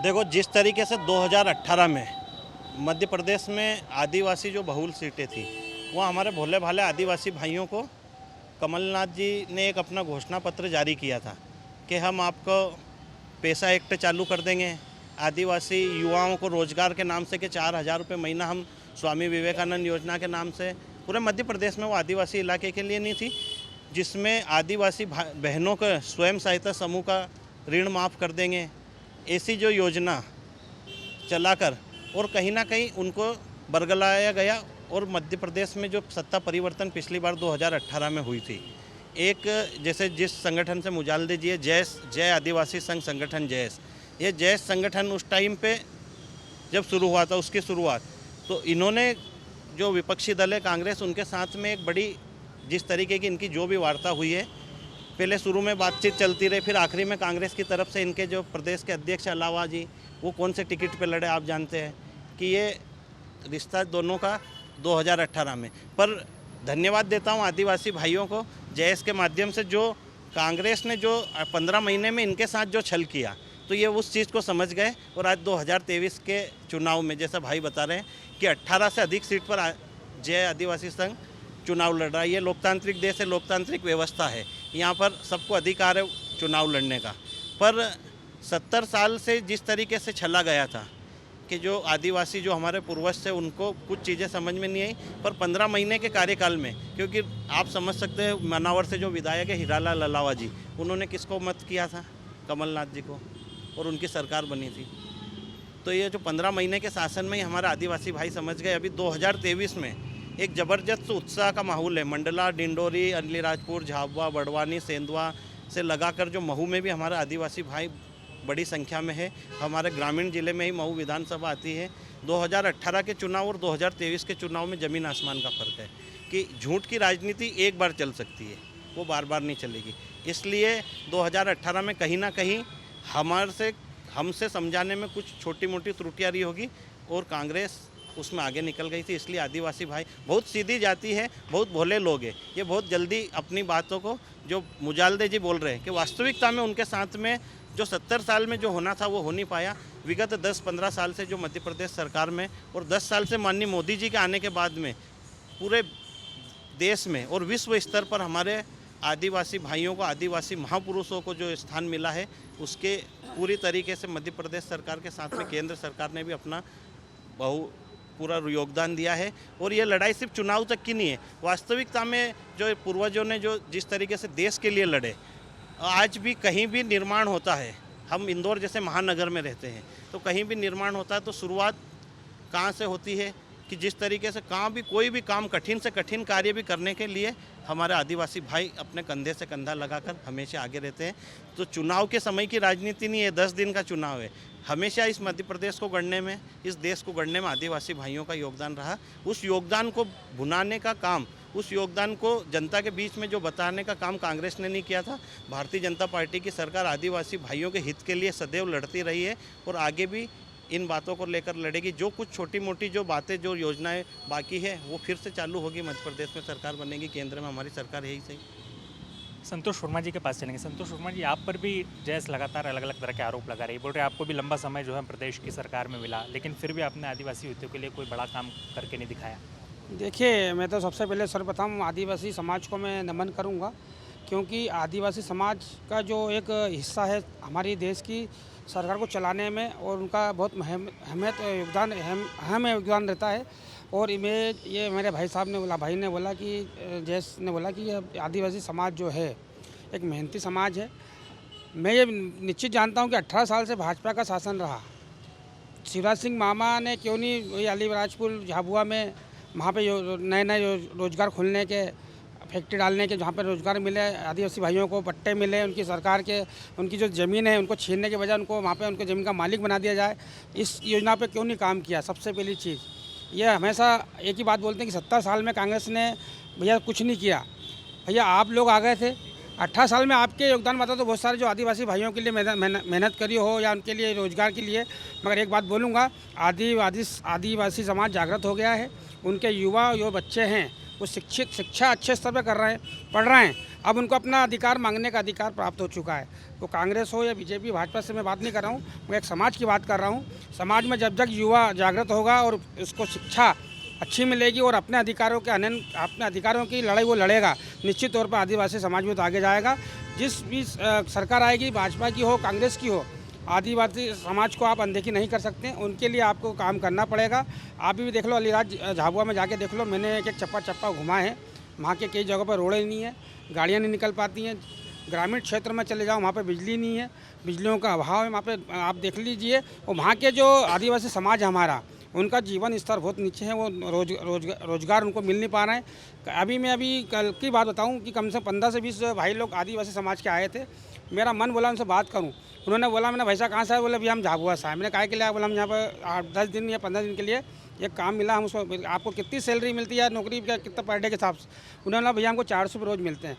देखो, जिस तरीके से 2018 में मध्य प्रदेश में आदिवासी जो बहुल सीटें थी, वो हमारे भोले भाले आदिवासी भाइयों को कमलनाथ जी ने एक अपना घोषणा पत्र जारी किया था कि हम आपको पैसा एक्ट चालू कर देंगे, आदिवासी युवाओं को रोजगार के नाम से कि 4,000 रुपये महीना हम स्वामी विवेकानंद योजना के नाम से, पूरे मध्य प्रदेश में वो आदिवासी इलाके के लिए नहीं थी, जिसमें आदिवासी बहनों के स्वयं सहायता समूह का ऋण माफ़ कर देंगे, ऐसी जो योजना चलाकर और कहीं ना कहीं उनको बरगलाया गया। और मध्य प्रदेश में जो सत्ता परिवर्तन पिछली बार 2018 में हुई थी, एक जैसे जिस संगठन से मुजालदे जी है, जय आदिवासी संघ संगठन जैस, ये जैस संगठन उस टाइम पे जब शुरू हुआ था, उसकी शुरुआत तो इन्होंने जो विपक्षी दल है कांग्रेस, उनके साथ में एक बड़ी जिस तरीके की इनकी जो भी वार्ता हुई है, पहले शुरू में बातचीत चलती रही, फिर आखिरी में कांग्रेस की तरफ से इनके जो प्रदेश के अध्यक्ष अलावा जी, वो कौन से टिकट पे लड़े आप जानते हैं कि ये रिश्ता दोनों का 2018 में। पर धन्यवाद देता हूँ आदिवासी भाइयों को, जैस के माध्यम से जो कांग्रेस ने जो 15 महीने में इनके साथ जो छल किया, तो ये उस चीज़ को समझ गए। और आज 2023 के चुनाव में जैसा भाई बता रहे हैं कि 18 से अधिक सीट पर जय आदिवासी संघ चुनाव लड़ रहा है। ये लोकतांत्रिक देश है, लोकतांत्रिक व्यवस्था है, यहाँ पर सबको अधिकार है चुनाव लड़ने का। पर 70 साल से जिस तरीके से छला गया था कि जो आदिवासी जो हमारे पूर्वज थे, उनको कुछ चीज़ें समझ में नहीं आई, पर 15 महीने के कार्यकाल में, क्योंकि आप समझ सकते हैं मनावर से जो विधायक है हीरालाल अलावा जी, उन्होंने किसको मत किया था? कमलनाथ जी को, और उनकी सरकार बनी थी। तो ये जो 15 महीने के शासन में ही हमारे आदिवासी भाई समझ गए। अभी 2023 में एक ज़बरदस्त उत्साह का माहौल है। मंडला, डिंडोरी, अलीराजपुर, झाबुआ, बड़वानी, सेंधवा से लगाकर जो महू में भी हमारे आदिवासी भाई बड़ी संख्या में है। हमारे ग्रामीण जिले में ही महू विधानसभा आती है। 2018 के चुनाव और 2023 के चुनाव में ज़मीन आसमान का फ़र्क है कि झूठ की राजनीति एक बार चल सकती है, वो बार बार नहीं चलेगी। इसलिए 2018 में कहीं ना कहीं हमसे समझाने में कुछ छोटी मोटी त्रुटियाँ रही होगी और कांग्रेस उसमें आगे निकल गई थी। इसलिए आदिवासी भाई बहुत सीधी जाति है, बहुत भोले लोग हैं, ये बहुत जल्दी अपनी बातों को, जो मुजालदे जी बोल रहे हैं कि वास्तविकता में उनके साथ में जो 70 साल में जो होना था वो हो नहीं पाया। विगत 10-15 साल से जो मध्य प्रदेश सरकार में और 10 साल से माननीय मोदी जी के आने के बाद में पूरे देश में और विश्व स्तर पर हमारे आदिवासी भाइयों को, आदिवासी महापुरुषों को जो स्थान मिला है, उसके पूरी तरीके से मध्य प्रदेश सरकार के साथ में केंद्र सरकार ने भी अपना पूरा योगदान दिया है। और ये लड़ाई सिर्फ चुनाव तक की नहीं है, वास्तविकता में जो पूर्वजों ने जो जिस तरीके से देश के लिए लड़े, आज भी कहीं भी निर्माण होता है, हम इंदौर जैसे महानगर में रहते हैं, तो कहीं भी निर्माण होता है तो शुरुआत कहाँ से होती है कि जिस तरीके से कहाँ भी कोई भी काम, कठिन से कठिन कार्य भी करने के लिए हमारे आदिवासी भाई अपने कंधे से कंधा लगाकर हमेशा आगे रहते हैं। तो चुनाव के समय की राजनीति नहीं है, 10 दिन का चुनाव है। हमेशा इस मध्य प्रदेश को गढ़ने में, इस देश को गढ़ने में आदिवासी भाइयों का योगदान रहा। उस योगदान को भुनाने का काम, उस योगदान को जनता के बीच में जो बताने का काम कांग्रेस ने नहीं किया था। भारतीय जनता पार्टी की सरकार आदिवासी भाइयों के हित के लिए सदैव लड़ती रही है और आगे भी इन बातों को लेकर लड़ेगी। जो कुछ छोटी मोटी जो बातें, जो योजनाएं बाकी है, वो फिर से चालू होगी। मध्य प्रदेश में सरकार बनेगी, केंद्र में हमारी सरकार यही सही।
संतोष वर्मा जी के पास चलेंगे। संतोष वर्मा जी, आप पर भी जैस लगातार अलग अलग तरह के आरोप लगा रही है, बोल रहे आपको भी लंबा समय जो है प्रदेश की सरकार में मिला, लेकिन फिर भी आपने आदिवासी हितों के लिए कोई बड़ा काम करके नहीं दिखाया।
देखिए, मैं तो सबसे पहले सर्वप्रथम आदिवासी समाज को मैं नमन करूंगा, क्योंकि आदिवासी समाज का जो एक हिस्सा है हमारी देश की सरकार को चलाने में, और उनका बहुत अहम योगदान रहता है। और ये मेरे भाई साहब ने बोला, भाई ने बोला कि जैस ने बोला कि ये आदिवासी समाज जो है एक मेहनती समाज है। मैं ये निश्चित जानता हूँ कि 18 साल से भाजपा का शासन रहा। शिवराज सिंह मामा ने क्यों नहीं अलीराजपुर, झाबुआ में वहाँ पे नए नए रोजगार खुलने के फैक्ट्री डालने के, जहाँ पर रोज़गार मिले, आदिवासी भाइयों को पट्टे मिले, उनकी सरकार के उनकी जो ज़मीन है उनको छीनने के बजाय उनको वहाँ पे उनको ज़मीन का मालिक बना दिया जाए। इस योजना पे क्यों नहीं काम किया? सबसे पहली चीज़ ये हमेशा एक ही बात बोलते हैं कि 70 साल में कांग्रेस ने भैया कुछ नहीं किया। भैया आप लोग आ गए थे, 18 साल में आपके योगदान बताओ तो बहुत सारे जो आदिवासी भाइयों के लिए मेहनत करी हो या उनके लिए रोज़गार के लिए। मगर एक बात बोलूँगा, आदिवासी समाज जागृत हो गया है। उनके युवा जो बच्चे हैं वो शिक्षा अच्छे स्तर पर कर रहे हैं, पढ़ रहे हैं। अब उनको अपना अधिकार मांगने का अधिकार प्राप्त हो चुका है। तो कांग्रेस हो या बीजेपी भाजपा से मैं बात नहीं कर रहा हूँ, मैं एक समाज की बात कर रहा हूँ। समाज में जब तक युवा जागृत होगा और उसको शिक्षा अच्छी मिलेगी और अपने अधिकारों की लड़ाई वो लड़ेगा, निश्चित तौर पर आदिवासी समाज में तो आगे जाएगा। जिस भी सरकार आएगी, भाजपा की हो कांग्रेस की हो, आदिवासी समाज को आप अनदेखी नहीं कर सकते। उनके लिए आपको काम करना पड़ेगा। आप भी देख लो, अलीराज झाबुआ में जाके देख लो, मैंने एक चप्पा घुमा है। वहाँ के कई जगहों पर रोडें नहीं है, गाड़ियाँ नहीं निकल पाती हैं। ग्रामीण क्षेत्र में चले जाओ, वहाँ पे बिजली नहीं है, बिजलियों का अभाव है वहाँ पे, आप देख लीजिए। और वहाँ के जो आदिवासी समाज है हमारा, उनका जीवन स्तर बहुत नीचे है। वो रोजगार उनको मिल नहीं पा रहे हैं। मैं कल की बात बताऊं कि कम से कम 15 से 20 भाई लोग आदिवासी समाज के आए थे। मेरा मन बोला उनसे बात करूं। उन्होंने बोला, मैंने भैसा कहाँ से आए? बोले भैया हम झाबुआ से आए। मैंने कहा के लिए? बोला हम यहाँ पर 10 दिन या 15 दिन के लिए एक काम मिला, हम उसको, आपको कितनी सैलरी मिलती है, नौकरी का कितना पर डे के हिसाब से? उन्होंने बोला भैया हमको 400 रोज़ मिलते हैं।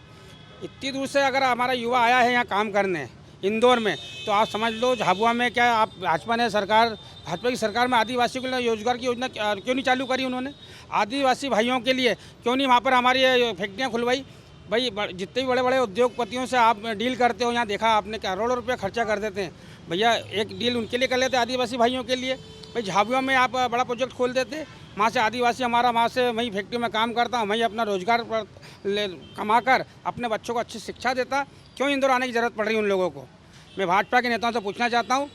इतनी दूर से अगर हमारा युवा आया है यहाँ काम करने इंदौर में, तो आप समझ लो झाबुआ में क्या आप भाजपा की सरकार में आदिवासियों के लिए रोजगार की योजना क्यों नहीं चालू करी उन्होंने? आदिवासी भाइयों के लिए क्यों नहीं वहाँ पर हमारी फैक्ट्रियाँ खुलवाई? भाई जितने भी बड़े बड़े उद्योगपतियों से आप डील करते हो, यहाँ देखा आपने करोड़ों रुपये खर्चा कर देते हैं। भैया एक डील उनके लिए कर लेते आदिवासी भाइयों के लिए। भाई झाबुआ में आप बड़ा प्रोजेक्ट खोल देते, वहाँ से आदिवासी हमारा वहाँ से वहीं फैक्ट्री में काम करता, वहीं अपना रोजगार कमा कर अपने बच्चों को अच्छी शिक्षा देता। क्यों इंदौर आने की ज़रूरत पड़ रही है उन लोगों को? मैं भाजपा के नेताओं से पूछना चाहता हूँ,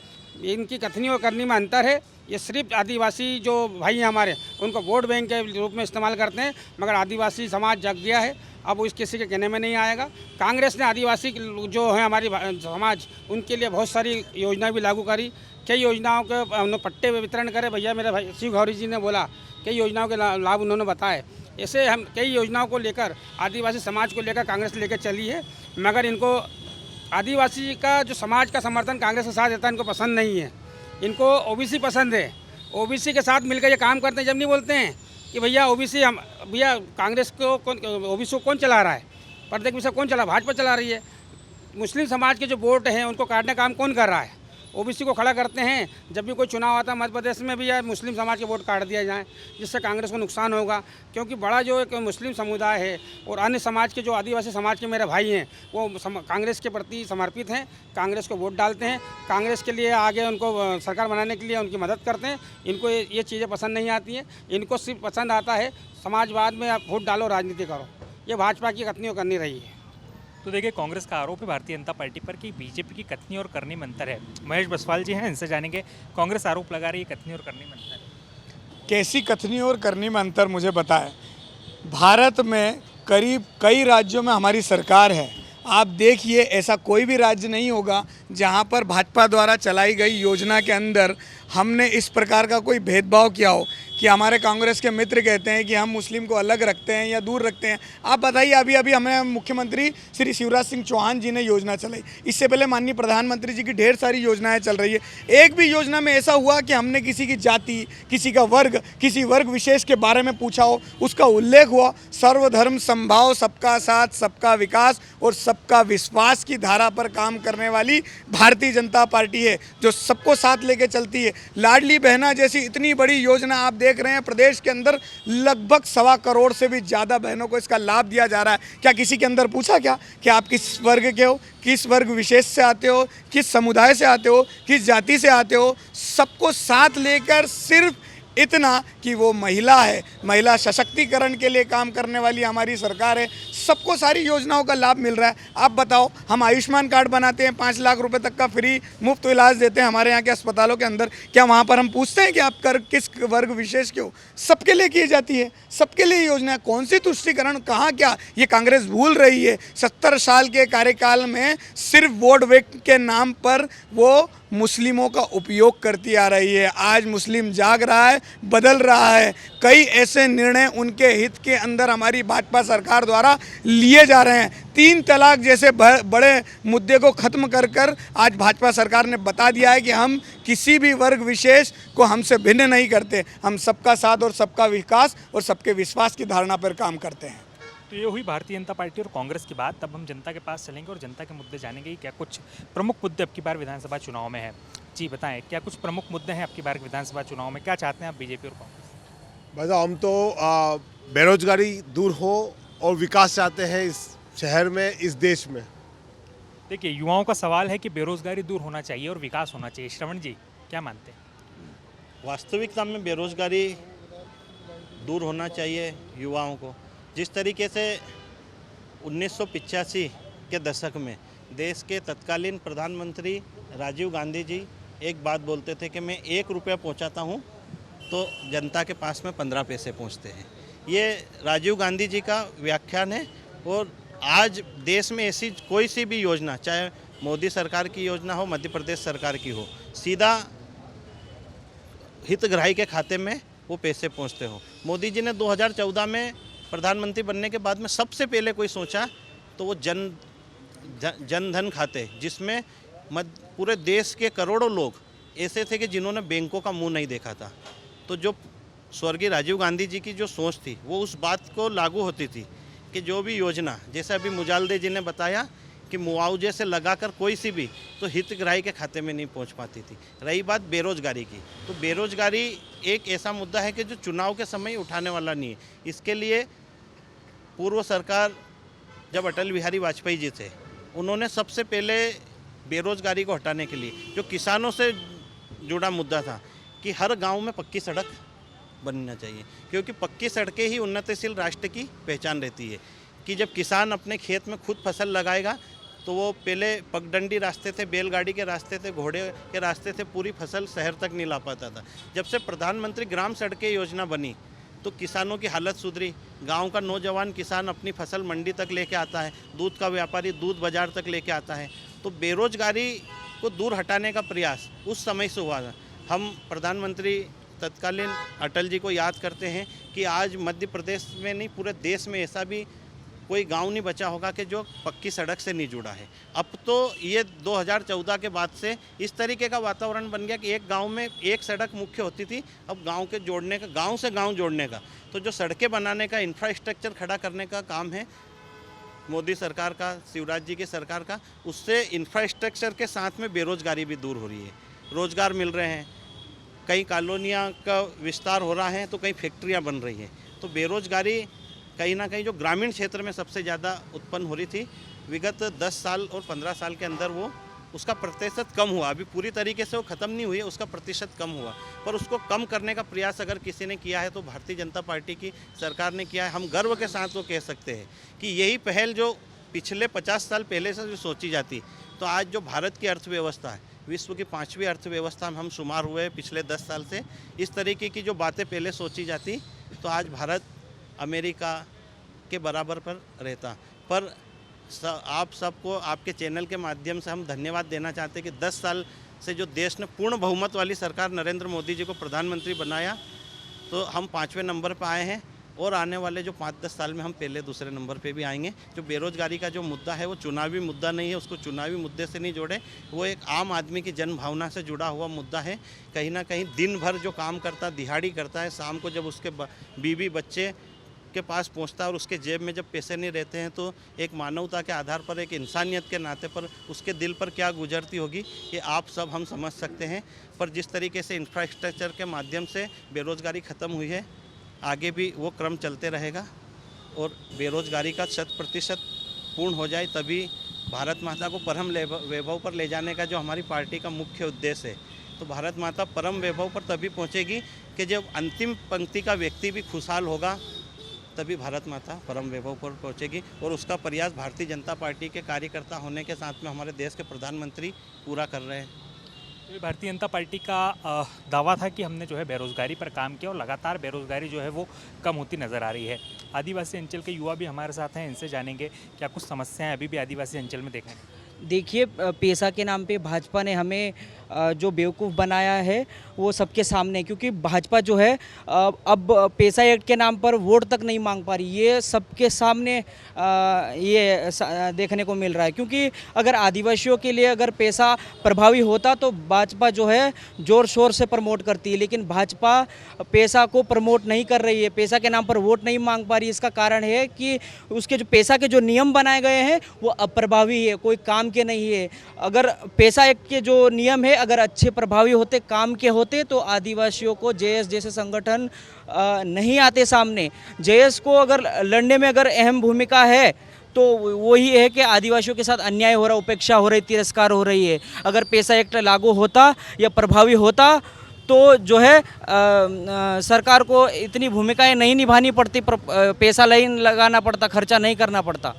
इनकी कथनी और करनी में अंतर है। ये सिर्फ आदिवासी जो भाई हैं हमारे, उनको वोट बैंक के रूप में इस्तेमाल करते हैं, मगर आदिवासी समाज जग गया है। अब वो इस किसी के कहने में नहीं आएगा। कांग्रेस ने आदिवासी जो है हमारी समाज, उनके लिए बहुत सारी योजना भी लागू करी। कई योजनाओं के उन्होंने पट्टे वितरण करे। भैया मेरे भाई शिव गौरी जी ने बोला, कई योजनाओं के लाभ उन्होंने बताए। ऐसे हम कई योजनाओं को लेकर, आदिवासी समाज को लेकर कांग्रेस लेकर चली है, मगर इनको आदिवासी का जो समाज का समर्थन कांग्रेस के साथ देता है, इनको पसंद नहीं है। इनको ओबीसी पसंद है। ओबीसी के साथ मिलकर ये काम करते हैं। जब नहीं बोलते हैं कि भैया ओबीसी, हम भैया कांग्रेस को ओबीसी को कौन चला रहा है? प्रत्येक विषय कौन चला? भाजपा चला रही है। मुस्लिम समाज के जो वोट हैं उनको काटने का काम कौन कर रहा है? ओबीसी को खड़ा करते हैं। जब भी कोई चुनाव आता है मध्य प्रदेश में भी, यार मुस्लिम समाज के वोट काट दिया जाए, जिससे कांग्रेस को नुकसान होगा। क्योंकि बड़ा जो एक मुस्लिम समुदाय है और अन्य समाज के जो आदिवासी समाज के मेरे भाई हैं, वो कांग्रेस के प्रति समर्पित हैं, कांग्रेस को वोट डालते हैं, कांग्रेस के लिए आगे उनको सरकार बनाने के लिए उनकी मदद करते हैं। इनको ये चीज़ें पसंद नहीं आती हैं। इनको सिर्फ पसंद आता है समाजवाद में, आप वोट डालो, राजनीति करो। ये भाजपा की कथनी करनी रही है।
तो देखिए, कांग्रेस का आरोप है भारतीय जनता पार्टी पर कि बीजेपी की कथनी और करनी में अंतर है। महेश बसवाल जी हैं, इनसे जानेंगे, कांग्रेस आरोप लगा रही है कथनी और करनी में अंतर है।
कैसी कथनी और करनी में अंतर मुझे बताएं। भारत में करीब कई राज्यों में हमारी सरकार है। आप देखिए, ऐसा कोई भी राज्य नहीं होगा जहां पर भाजपा द्वारा चलाई गई योजना के अंदर हमने इस प्रकार का कोई भेदभाव किया हो कि हमारे कांग्रेस के मित्र कहते हैं कि हम मुस्लिम को अलग रखते हैं या दूर रखते हैं। आप बताइए, अभी अभी हमें मुख्यमंत्री श्री शिवराज सिंह चौहान जी ने योजना चलाई, इससे पहले माननीय प्रधानमंत्री जी की ढेर सारी योजनाएं चल रही है। एक भी योजना में ऐसा हुआ कि हमने किसी की जाति, किसी का वर्ग, किसी वर्ग विशेष के बारे में पूछा हो, उसका उल्लेख हुआ? सर्वधर्म समभाव, सबका साथ, सबका विकास और सबका विश्वास की धारा पर काम करने वाली भारतीय जनता पार्टी है, जो सबको साथ लेके चलती है। लाडली बहना जैसी इतनी बड़ी योजना आप देख रहे हैं, प्रदेश के अंदर लगभग 1.25 करोड़ से भी ज़्यादा बहनों को इसका लाभ दिया जा रहा है। क्या किसी के अंदर पूछा क्या कि आप किस वर्ग के हो, किस वर्ग विशेष से आते हो, किस समुदाय से आते हो, किस जाति से आते हो? सबको साथ लेकर सिर्फ इतना कि वो महिला है, महिला सशक्तिकरण के लिए काम करने वाली हमारी सरकार है। सबको सारी योजनाओं का लाभ मिल रहा है। आप बताओ, हम आयुष्मान कार्ड बनाते हैं, 5 लाख रुपए तक का फ्री मुफ्त इलाज देते हैं हमारे यहाँ के अस्पतालों के अंदर। क्या वहाँ पर हम पूछते हैं कि आप किस वर्ग विशेष के हो? सबके लिए की जाती है, सबके लिए योजना। कौन सी तुष्टीकरण, कहाँ क्या? ये कांग्रेस भूल रही है। 70 साल के कार्यकाल में सिर्फ वोट बैंक के नाम पर वो मुस्लिमों का उपयोग करती आ रही है। आज मुस्लिम जाग रहा है, बदल रहा है। कई ऐसे निर्णय उनके हित के अंदर हमारी भाजपा सरकार द्वारा लिए जा रहे हैं। 3 तलाक जैसे बड़े मुद्दे को ख़त्म कर आज भाजपा सरकार ने बता दिया है कि हम किसी भी वर्ग विशेष को हमसे भिन्न नहीं करते। हम सबका साथ और सबका विकास और सबके विश्वास की धारणा पर काम करते हैं।
तो ये हुई भारतीय जनता पार्टी और कांग्रेस की बात। तब हम जनता के पास चलेंगे और जनता के मुद्दे जानेंगे कि क्या कुछ प्रमुख मुद्दे अब की बार विधानसभा चुनाव में है। जी बताएं, क्या कुछ प्रमुख मुद्दे हैं अब की बार विधानसभा चुनाव में? क्या चाहते हैं आप बीजेपी और कांग्रेस?
भाई हम तो बेरोजगारी दूर हो और विकास चाहते हैं इस शहर में, इस देश में।
देखिए, युवाओं का सवाल है कि बेरोजगारी दूर होना चाहिए और विकास होना चाहिए। श्रवण जी क्या मानते हैं?
वास्तविकता में बेरोजगारी दूर होना चाहिए युवाओं को। जिस तरीके से 1985 के दशक में देश के तत्कालीन प्रधानमंत्री राजीव गांधी जी एक बात बोलते थे कि मैं 1 रुपया पहुंचाता हूं तो जनता के पास में 15 पैसे पहुंचते हैं। ये राजीव गांधी जी का व्याख्यान है। और आज देश में ऐसी कोई सी भी योजना, चाहे मोदी सरकार की योजना हो, मध्य प्रदेश सरकार की हो, सीधा हितग्राही के खाते में वो पैसे पहुंचते हो। मोदी जी ने 2014 में प्रधानमंत्री बनने के बाद में सबसे पहले कोई सोचा तो वो जन धन खाते, जिसमें पूरे देश के करोड़ों लोग ऐसे थे कि जिन्होंने बैंकों का मुंह नहीं देखा था। तो जो स्वर्गीय राजीव गांधी जी की जो सोच थी वो उस बात को लागू होती थी कि जो भी योजना, जैसे अभी मुजालदे जी ने बताया कि मुआवजे से लगाकर कोई सी भी तो हितग्राही के खाते में नहीं पहुंच पाती थी। रही बात बेरोजगारी की, तो बेरोजगारी एक ऐसा मुद्दा है कि जो चुनाव के समय उठाने वाला नहीं है। इसके लिए पूर्व सरकार जब अटल बिहारी वाजपेयी जी थे, उन्होंने सबसे पहले बेरोजगारी को हटाने के लिए जो किसानों से जुड़ा मुद्दा था कि हर गांव में पक्की सड़क बनना चाहिए, क्योंकि पक्की सड़कें ही उन्नतिशील राष्ट्र की पहचान रहती है। कि जब किसान अपने खेत में खुद फसल लगाएगा तो वो पहले पगडंडी रास्ते थे, बैलगाड़ी के रास्ते थे, घोड़े के रास्ते थे, पूरी फसल शहर तक नहीं ला पाता था। जब से प्रधानमंत्री ग्राम सड़कें योजना बनी तो किसानों की हालत सुधरी। गांव का नौजवान किसान अपनी फसल मंडी तक लेके आता है, दूध का व्यापारी दूध बाजार तक लेके आता है। तो बेरोजगारी को दूर हटाने का प्रयास उस समय से हुआ था। हम प्रधानमंत्री तत्कालीन अटल जी को याद करते हैं कि आज मध्य प्रदेश में नहीं, पूरे देश में ऐसा भी कोई गांव नहीं बचा होगा कि जो पक्की सड़क से नहीं जुड़ा है। अब तो ये 2014 के बाद से इस तरीके का वातावरण बन गया कि एक गांव में एक सड़क मुख्य होती थी, अब गांव के जोड़ने का, गांव से गांव जोड़ने का, तो जो सड़कें बनाने का, इंफ्रास्ट्रक्चर खड़ा करने का काम है मोदी सरकार का, शिवराज जी की सरकार का। उससे इंफ्रास्ट्रक्चर के साथ में बेरोजगारी भी दूर हो रही है, रोजगार मिल रहे हैं, कई कॉलोनियाँ का विस्तार हो रहा है तो कई फैक्ट्रियाँ बन रही हैं। तो बेरोजगारी कहीं ना कहीं जो ग्रामीण क्षेत्र में सबसे ज़्यादा उत्पन्न हो रही थी, विगत 10 साल और 15 साल के अंदर वो उसका प्रतिशत कम हुआ। अभी पूरी तरीके से वो ख़त्म नहीं हुई है, उसका प्रतिशत कम हुआ, पर उसको कम करने का प्रयास अगर किसी ने किया है तो भारतीय जनता पार्टी की सरकार ने किया है। हम गर्व के साथ वो कह सकते हैं कि यही पहल जो पिछले 50 साल पहले से जो सोची जाती, तो आज जो भारत की अर्थव्यवस्था है, विश्व की 5वीं अर्थव्यवस्था में हम शुमार हुए पिछले 10 साल से। इस तरीके की जो बातें पहले सोची जाती तो आज भारत अमेरिका के बराबर पर रहता। पर आप सबको आपके चैनल के माध्यम से हम धन्यवाद देना चाहते हैं कि 10 साल से जो देश ने पूर्ण बहुमत वाली सरकार नरेंद्र मोदी जी को प्रधानमंत्री बनाया, तो हम 5वें नंबर पर आए हैं और आने वाले जो 5-10 साल में हम पहले दूसरे नंबर पे भी आएंगे। जो बेरोजगारी का जो मुद्दा है वो चुनावी मुद्दा नहीं है, उसको चुनावी मुद्दे से नहीं जोड़े, वो एक आम आदमी की जन भावना से जुड़ा हुआ मुद्दा है। कहीं ना कहीं दिन भर जो काम करता, दिहाड़ी करता है, शाम को जब उसके बीवी बच्चे के पास पहुंचता है और उसके जेब में जब पैसे नहीं रहते हैं, तो एक मानवता के आधार पर, एक इंसानियत के नाते पर उसके दिल पर क्या गुजरती होगी ये आप सब हम समझ सकते हैं। पर जिस तरीके से इंफ्रास्ट्रक्चर के माध्यम से बेरोजगारी ख़त्म हुई है, आगे भी वो क्रम चलते रहेगा और बेरोजगारी का 100% पूर्ण हो जाए, तभी भारत माता को परम वैभव पर ले जाने का जो हमारी पार्टी का मुख्य उद्देश्य है। तो भारत माता परम वैभव पर तभी पहुंचेगी कि जब अंतिम पंक्ति का व्यक्ति भी खुशहाल होगा, तभी भारत माता परम वैभव पर पहुंचेगी। और उसका प्रयास भारतीय जनता पार्टी के कार्यकर्ता होने के साथ में हमारे देश के प्रधानमंत्री पूरा कर रहे हैं।
तो भारतीय जनता पार्टी का दावा था कि हमने जो है बेरोजगारी पर काम किया और लगातार बेरोजगारी जो है वो कम होती नज़र आ रही है। आदिवासी अंचल के युवा भी हमारे साथ हैं, इनसे जानेंगे क्या कुछ समस्याएं अभी भी आदिवासी अंचल में देखने।
देखिए पैसा के नाम पे भाजपा ने हमें जो बेवकूफ़ बनाया है वो सबके सामने, क्योंकि भाजपा जो है अब पैसा एक्ट के नाम पर वोट तक नहीं मांग पा रही, ये सबके सामने देखने को मिल रहा है। क्योंकि अगर आदिवासियों के लिए अगर पैसा प्रभावी होता तो भाजपा जो है ज़ोर शोर से प्रमोट करती है, लेकिन भाजपा पैसा को प्रमोट नहीं कर रही है, पैसा के नाम पर वोट नहीं मांग पा रही। इसका कारण है कि उसके जो पैसा के जो नियम बनाए गए हैं वो अप्रभावी है, कोई काम के नहीं है। अगर पैसा एक्ट के जो नियम है अगर अच्छे प्रभावी होते, काम के होते, तो आदिवासियों को जेएस जैसे संगठन नहीं आते सामने। जेएस को अगर लड़ने में अगर अहम भूमिका है तो वही है कि आदिवासियों के साथ अन्याय हो रहा, उपेक्षा हो रही, तिरस्कार हो रही है। अगर पैसा एक्ट लागू होता या प्रभावी होता तो जो है सरकार को इतनी भूमिकाएं नहीं निभानी पड़ती, पैसा नहीं लगाना पड़ता, खर्चा नहीं करना पड़ता।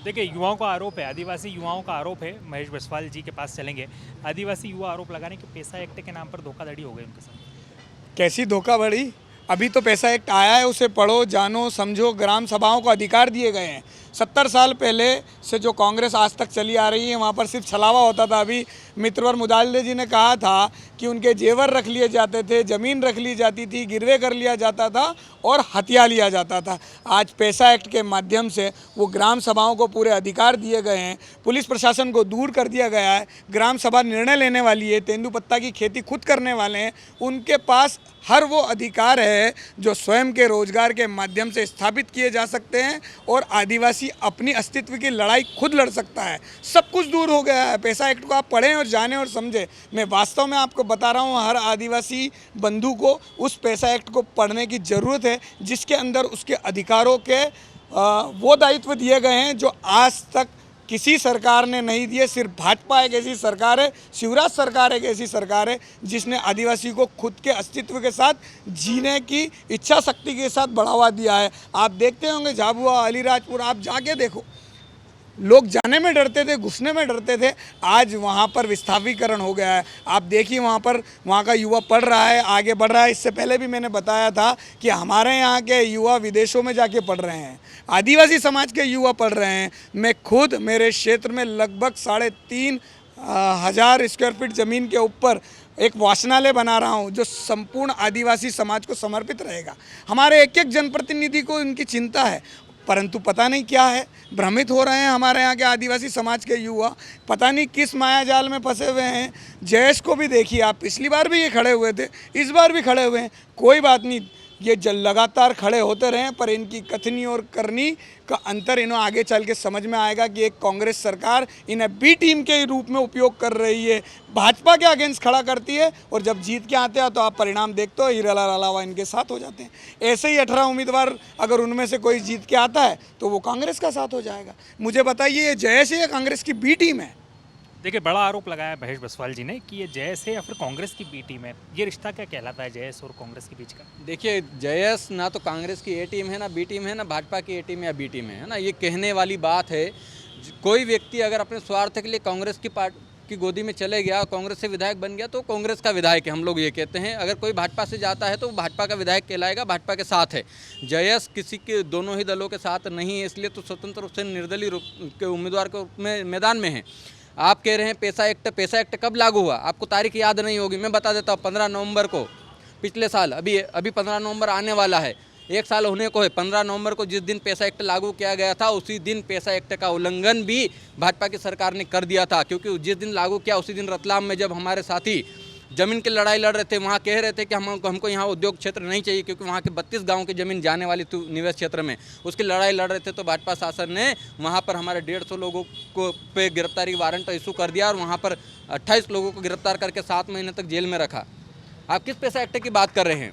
देखिए, युवाओं का आरोप है, आदिवासी युवाओं का आरोप है, महेश बसवाल जी के पास चलेंगे। आदिवासी युवा आरोप लगाने कि पैसा एक्ट के नाम पर धोखाधड़ी हो गई उनके साथ।
कैसी धोखाधड़ी? अभी तो पैसा एक्ट आया है, उसे पढ़ो, जानो, समझो। ग्राम सभाओं को अधिकार दिए गए हैं। 70 साल पहले से जो कांग्रेस आज तक चली आ रही है वहाँ पर सिर्फ छलावा होता था। अभी मित्रवर मुजालदे जी ने कहा था कि उनके जेवर रख लिए जाते थे, ज़मीन रख ली जाती थी, गिरवे कर लिया जाता था और हथिया लिया जाता था। आज पैसा एक्ट के माध्यम से वो ग्राम सभाओं को पूरे अधिकार दिए गए हैं, पुलिस प्रशासन को दूर कर दिया गया है। ग्राम सभा निर्णय लेने वाली है, तेंदुपत्ता की खेती खुद करने वाले हैं, उनके पास हर वो अधिकार है जो स्वयं के रोजगार के माध्यम से स्थापित किए जा सकते हैं और आदिवासी अपनी अस्तित्व की लड़ाई खुद लड़ सकता है। सब कुछ दूर हो गया है। पैसा एक्ट को आप पढ़ें और जानें और समझें। मैं वास्तव में आपको बता रहा हूँ, हर आदिवासी बंधु को उस पैसा एक्ट को पढ़ने की ज़रूरत है, जिसके अंदर उसके अधिकारों के वो दायित्व दिए गए हैं जो आज तक किसी सरकार ने नहीं दिए। सिर्फ भाजपा एक ऐसी सरकार है, शिवराज सरकार एक ऐसी सरकार है जिसने आदिवासी को खुद के अस्तित्व के साथ जीने की इच्छा शक्ति के साथ बढ़ावा दिया है। आप देखते होंगे झाबुआ, अलीराजपुर, आप जाके देखो, लोग जाने में डरते थे, घुसने में डरते थे, आज वहाँ पर विस्थापीकरण हो गया है। आप देखिए वहाँ पर वहाँ का युवा पढ़ रहा है, आगे बढ़ रहा है। इससे पहले भी मैंने बताया था कि हमारे यहाँ के युवा विदेशों में जाके पढ़ रहे हैं, आदिवासी समाज के युवा पढ़ रहे हैं। मैं खुद मेरे क्षेत्र में लगभग 3,500 स्क्वायर फीट ज़मीन के ऊपर एक वाचनालय बना रहा हूँ जो संपूर्ण आदिवासी समाज को समर्पित रहेगा। हमारे एक एक जनप्रतिनिधि को उनकी चिंता है, परंतु पता नहीं क्या है, भ्रमित हो रहे हैं हमारे यहाँ के आदिवासी समाज के युवा, पता नहीं किस मायाजाल में फंसे हुए हैं। जयेश को भी देखिए आप, पिछली बार भी ये खड़े हुए थे, इस बार भी खड़े हुए हैं। कोई बात नहीं, ये लगातार खड़े होते रहें, पर इनकी कथनी और करनी का अंतर इन्हें आगे चल के समझ में आएगा कि एक कांग्रेस सरकार इन्हें बी टीम के रूप में उपयोग कर रही है, भाजपा के अगेंस्ट खड़ा करती है, और जब जीत के आते हैं तो आप परिणाम देखते हो, हीरालाल अलावा इनके साथ हो जाते हैं। ऐसे ही 18 उम्मीदवार अगर उनमें से कोई जीत के आता है तो वो कांग्रेस का साथ हो जाएगा। मुझे बताइए, ये जयेश है या कांग्रेस की बी टीम है?
देखिए, बड़ा आरोप लगाया महेश बसवाल जी ने कि ये जयेश है या फिर कांग्रेस की बी टीम है। ये रिश्ता क्या कहलाता है जयेश और कांग्रेस के बीच का?
देखिए, जयेश ना तो कांग्रेस की ए टीम है, ना बी टीम है, ना भाजपा की ए टीम या बी टीम है ना। ये कहने वाली बात है। कोई व्यक्ति अगर अपने स्वार्थ के लिए कांग्रेस की गोदी में चले गया, कांग्रेस से विधायक बन गया तो कांग्रेस का विधायक है, हम लोग ये कहते हैं। अगर कोई भाजपा से जाता है तो भाजपा का विधायक कहलाएगा, भाजपा के साथ है। जयेश किसी के दोनों ही दलों के साथ नहीं है, इसलिए तो स्वतंत्र रूप से निर्दलीय रूप के उम्मीदवार के रूप में मैदान में है। आप कह रहे हैं पैसा एक्ट कब लागू हुआ? आपको तारीख याद नहीं होगी, मैं बता देता हूँ। 15 नवंबर को पिछले साल, अभी 15 नवंबर आने वाला है, 1 साल होने को है। 15 नवंबर को जिस दिन पैसा एक्ट लागू किया गया था, उसी दिन पैसा एक्ट का उल्लंघन भी भाजपा की सरकार ने कर दिया था। क्योंकि जिस दिन लागू किया उसी दिन रतलाम में जब हमारे साथी जमीन की लड़ाई लड़ रहे थे, वहाँ कह रहे थे कि हमको यहाँ उद्योग क्षेत्र नहीं चाहिए, क्योंकि वहाँ के 32 गाँव की ज़मीन जाने वाली थी निवेश क्षेत्र में, उसकी लड़ाई लड़ रहे थे। तो भाजपा शासन ने वहाँ पर हमारे 150 लोगों को पे गिरफ्तारी वारंट इशू कर दिया और वहाँ पर 28 लोगों को गिरफ्तार करके 7 महीने तक जेल में रखा। आप किस पैसा एक्ट की बात कर रहे हैं?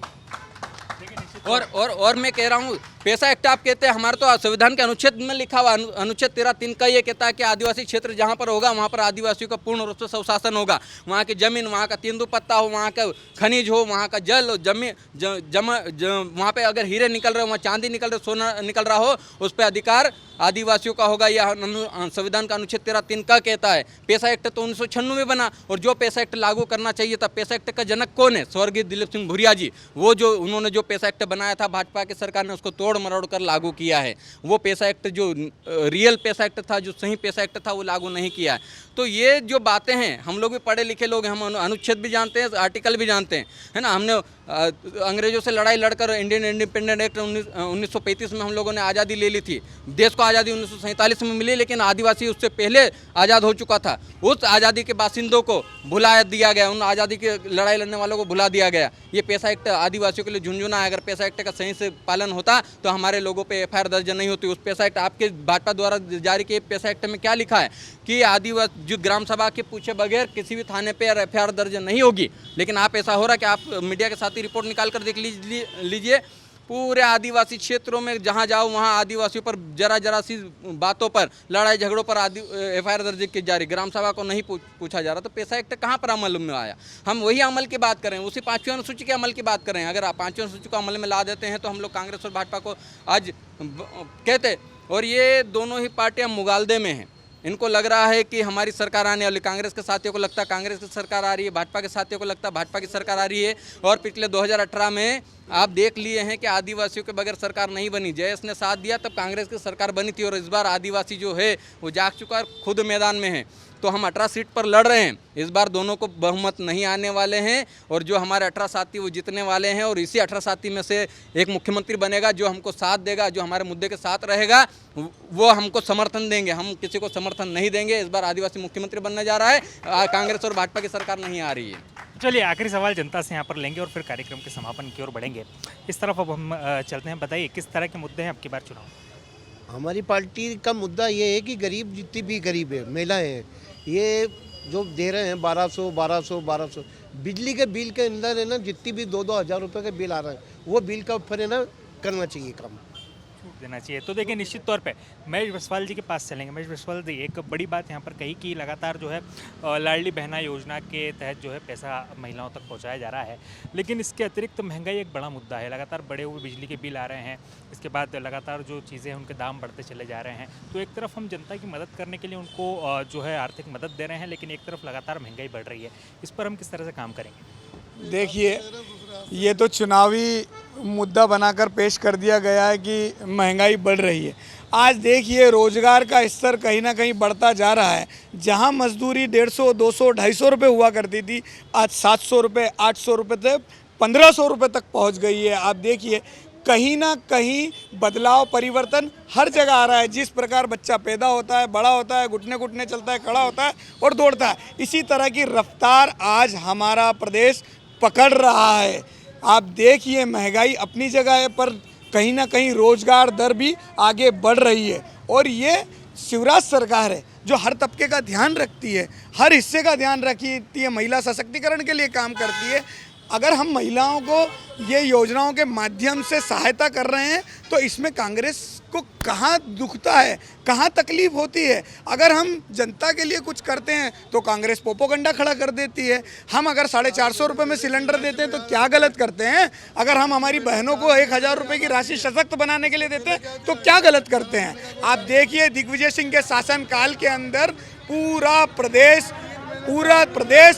और मैं कह रहा हूँ, पैसा एक्ट आप कहते हैं, हमारे तो संविधान के अनुच्छेद में लिखा हुआ, अनुच्छेद 13(3) का ये कहता है कि आदिवासी क्षेत्र जहाँ पर होगा वहाँ पर आदिवासियों का पूर्ण रूप से स्वशासन होगा। वहाँ की जमीन, वहाँ का तेंदुपत्ता हो, वहाँ का खनिज हो, वहाँ का जल हो, वहाँ पे अगर हीरे निकल रहे हो, वहाँ चांदी निकल रहे, सोना निकल रहा हो, उस पर अधिकार आदिवासियों का होगा। यह संविधान का अनुच्छेद 13(3) का कहता है। पैसा एक्ट तो 1996 में बना, और जो पैसा एक्ट लागू करना चाहिए था, पैसा एक्ट का जनक कौन है? स्वर्गीय दिलीप सिंह भुरिया जी। वो जो उन्होंने जो पैसा एक्ट बनाया था, भाजपा की सरकार ने उसको तोड़ तोड़ मरोड़ कर लागू किया है। वो पैसा एक्ट जो रियल पैसा एक्ट था, जो सही पैसा एक्ट था, वो लागू नहीं किया है। तो ये जो बातें हैं, हम लोग भी पढ़े लिखे लोग हैं, हम अनुच्छेद भी जानते हैं, आर्टिकल भी जानते हैं, है ना। हमने अंग्रेजों से लड़ाई लड़कर इंडियन इंडिपेंडेंट एक्ट 1935 में हम लोगों ने आज़ादी ले ली थी। देश को आज़ादी 1947 में मिली, लेकिन आदिवासी उससे पहले आज़ाद हो चुका था। उस आज़ादी के बासिंदों को भुला दिया गया, उन आज़ादी की लड़ाई लड़ने वालों को भुला दिया गया। ये पैसा एक्ट आदिवासियों के लिए झुंझुना है। अगर पैसा एक्ट का सही से पालन होता तो हमारे लोगों पे FIR दर्ज नहीं होती। उस पैसा एक्ट, आपके भाजपा द्वारा जारी किए पैसा एक्ट में क्या लिखा है कि आदिवासी जो ग्राम सभा के पूछे बगैर किसी भी थाने पे FIR दर्ज नहीं होगी। लेकिन आप ऐसा हो रहा कि आप मीडिया के साथ ही रिपोर्ट निकाल कर देख लीजिए, पूरे आदिवासी क्षेत्रों में जहां जाओ वहां आदिवासियों पर जरा सी बातों पर, लड़ाई झगड़ों पर FIR दर्ज की जा रही। ग्राम सभा को नहीं पूछा जा रहा। तो पैसा एक्ट कहां पर अमल में आया? हम वही अमल की बात करें, उसी 5वीं अनुसूची के अमल की बात करें। अगर आप 5वीं अनुसूची को अमल में ला देते हैं तो हम लोग कांग्रेस और भाजपा को आज कहते। और ये दोनों ही पार्टियां मुगालदे में हैं। इनको लग रहा है कि हमारी सरकार आने वाली, कांग्रेस के साथियों को लगता है कांग्रेस की सरकार आ रही है, भाजपा के साथियों को लगता है भाजपा की सरकार आ रही है। और पिछले 2018 में आप देख लिए हैं कि आदिवासियों के बगैर सरकार नहीं बनी। जयस ने साथ दिया तब कांग्रेस की सरकार बनी थी। और इस बार आदिवासी जो है वो जाग चुका है, खुद मैदान में है। तो हम 18 सीट पर लड़ रहे हैं। इस बार दोनों को बहुमत नहीं आने वाले हैं। और जो हमारे 18 साथी वो जीतने वाले हैं। और इसी 18 साथी में से एक मुख्यमंत्री बनेगा जो हमको साथ देगा, जो हमारे मुद्दे के साथ रहेगा, वो हमको समर्थन देंगे। हम किसी को समर्थन नहीं देंगे। इस बार आदिवासी मुख्यमंत्री बनने जा रहा है। कांग्रेस और भाजपा की सरकार नहीं आ रही है।
चलिए, आखिरी सवाल जनता से यहाँ पर लेंगे और फिर कार्यक्रम के समापन की ओर बढ़ेंगे। इस तरफ अब हम चलते हैं। बताइए किस तरह के मुद्दे हैं आपकी बार चुनाव?
हमारी पार्टी का मुद्दा ये है कि गरीब, जितनी भी गरीब है, महिलाएं हैं, ये जो दे रहे हैं 1200 बिजली के बिल के अंदर है ना, जितनी भी 2-2 हज़ार रुपये के बिल आ रहा है, वो बिल का ऊपर है ना करना चाहिए काम,
छूट देना चाहिए। तो देखिए, निश्चित तौर पे महेश बसवाल जी के पास चलेंगे। महेश बसवाल जी, एक बड़ी बात यहाँ पर कही कि लगातार जो है लाडली बहना योजना के तहत जो है पैसा महिलाओं तक पहुँचाया जा रहा है, लेकिन इसके अतिरिक्त महंगाई एक बड़ा मुद्दा है। लगातार बढ़े हुए बिजली के बिल आ रहे हैं, इसके बाद लगातार जो चीज़ें हैं उनके दाम बढ़ते चले जा रहे हैं। तो एक तरफ हम जनता की मदद करने के लिए उनको जो है आर्थिक मदद दे रहे हैं, लेकिन एक तरफ लगातार महंगाई बढ़ रही है। इस पर हम किस तरह से काम करेंगे?
देखिए, ये तो चुनावी मुद्दा बनाकर पेश कर दिया गया है कि महंगाई बढ़ रही है। आज देखिए, रोजगार का स्तर कहीं ना कहीं बढ़ता जा रहा है। जहां मजदूरी 150, 200, 250 रुपये हुआ करती थी, आज 700 रुपये, 800 रुपये तक, 1500 रुपये तक पहुंच गई है। आप देखिए, कहीं ना कहीं बदलाव, परिवर्तन हर जगह आ रहा है। जिस प्रकार बच्चा पैदा होता है, बड़ा होता है, घुटने घुटने चलता है, खड़ा होता है और दौड़ता है, इसी तरह की रफ्तार आज हमारा प्रदेश पकड़ रहा है। आप देखिए, महंगाई अपनी जगह है, पर कहीं ना कहीं रोजगार दर भी आगे बढ़ रही है। और ये शिवराज सरकार है जो हर तबके का ध्यान रखती है, हर हिस्से का ध्यान रखती है, महिला सशक्तिकरण के लिए काम करती है। अगर हम महिलाओं को ये योजनाओं के माध्यम से सहायता कर रहे हैं तो इसमें कांग्रेस को कहाँ दुखता है, कहाँ तकलीफ होती है? अगर हम जनता के लिए कुछ करते हैं तो कांग्रेस पोपोगंडा खड़ा कर देती है। हम अगर 450 रुपये में सिलेंडर देते हैं तो क्या गलत करते हैं? अगर हम हमारी बहनों को 1000 रुपये की राशि सशक्त बनाने के लिए देते हैं तो क्या गलत करते हैं? आप देखिए, दिग्विजय सिंह के शासनकाल के अंदर पूरा प्रदेश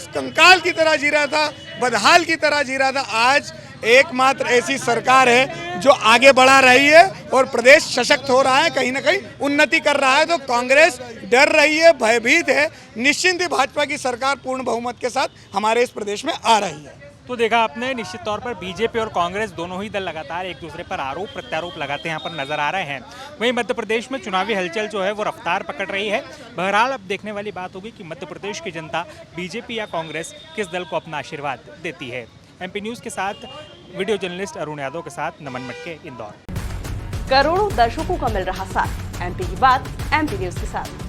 कंकाल की तरह जी रहा था, बदहाल की तरह जी रहा था। आज एकमात्र ऐसी सरकार है जो आगे बढ़ा रही है और प्रदेश सशक्त हो रहा है, कहीं ना कहीं उन्नति कर रहा है। तो कांग्रेस डर रही है, भयभीत है। निश्चिंत ही भाजपा की सरकार पूर्ण बहुमत के साथ हमारे इस प्रदेश में आ रही है।
तो देखा आपने, निश्चित तौर पर बीजेपी और कांग्रेस दोनों ही दल लगातार एक दूसरे पर आरोप प्रत्यारोप लगाते यहाँ पर नजर आ रहे हैं। वहीं मध्य प्रदेश में चुनावी हलचल जो है वो रफ्तार पकड़ रही है। बहरहाल अब देखने वाली बात होगी कि मध्य प्रदेश की जनता बीजेपी या कांग्रेस किस दल को अपना आशीर्वाद देती है। MP न्यूज़ के साथ वीडियो जर्नलिस्ट अरुण यादव के साथ नमन मटके, इंदौर।
करोड़ों दर्शकों का मिल रहा साथ। MP की बात MP न्यूज़ के साथ।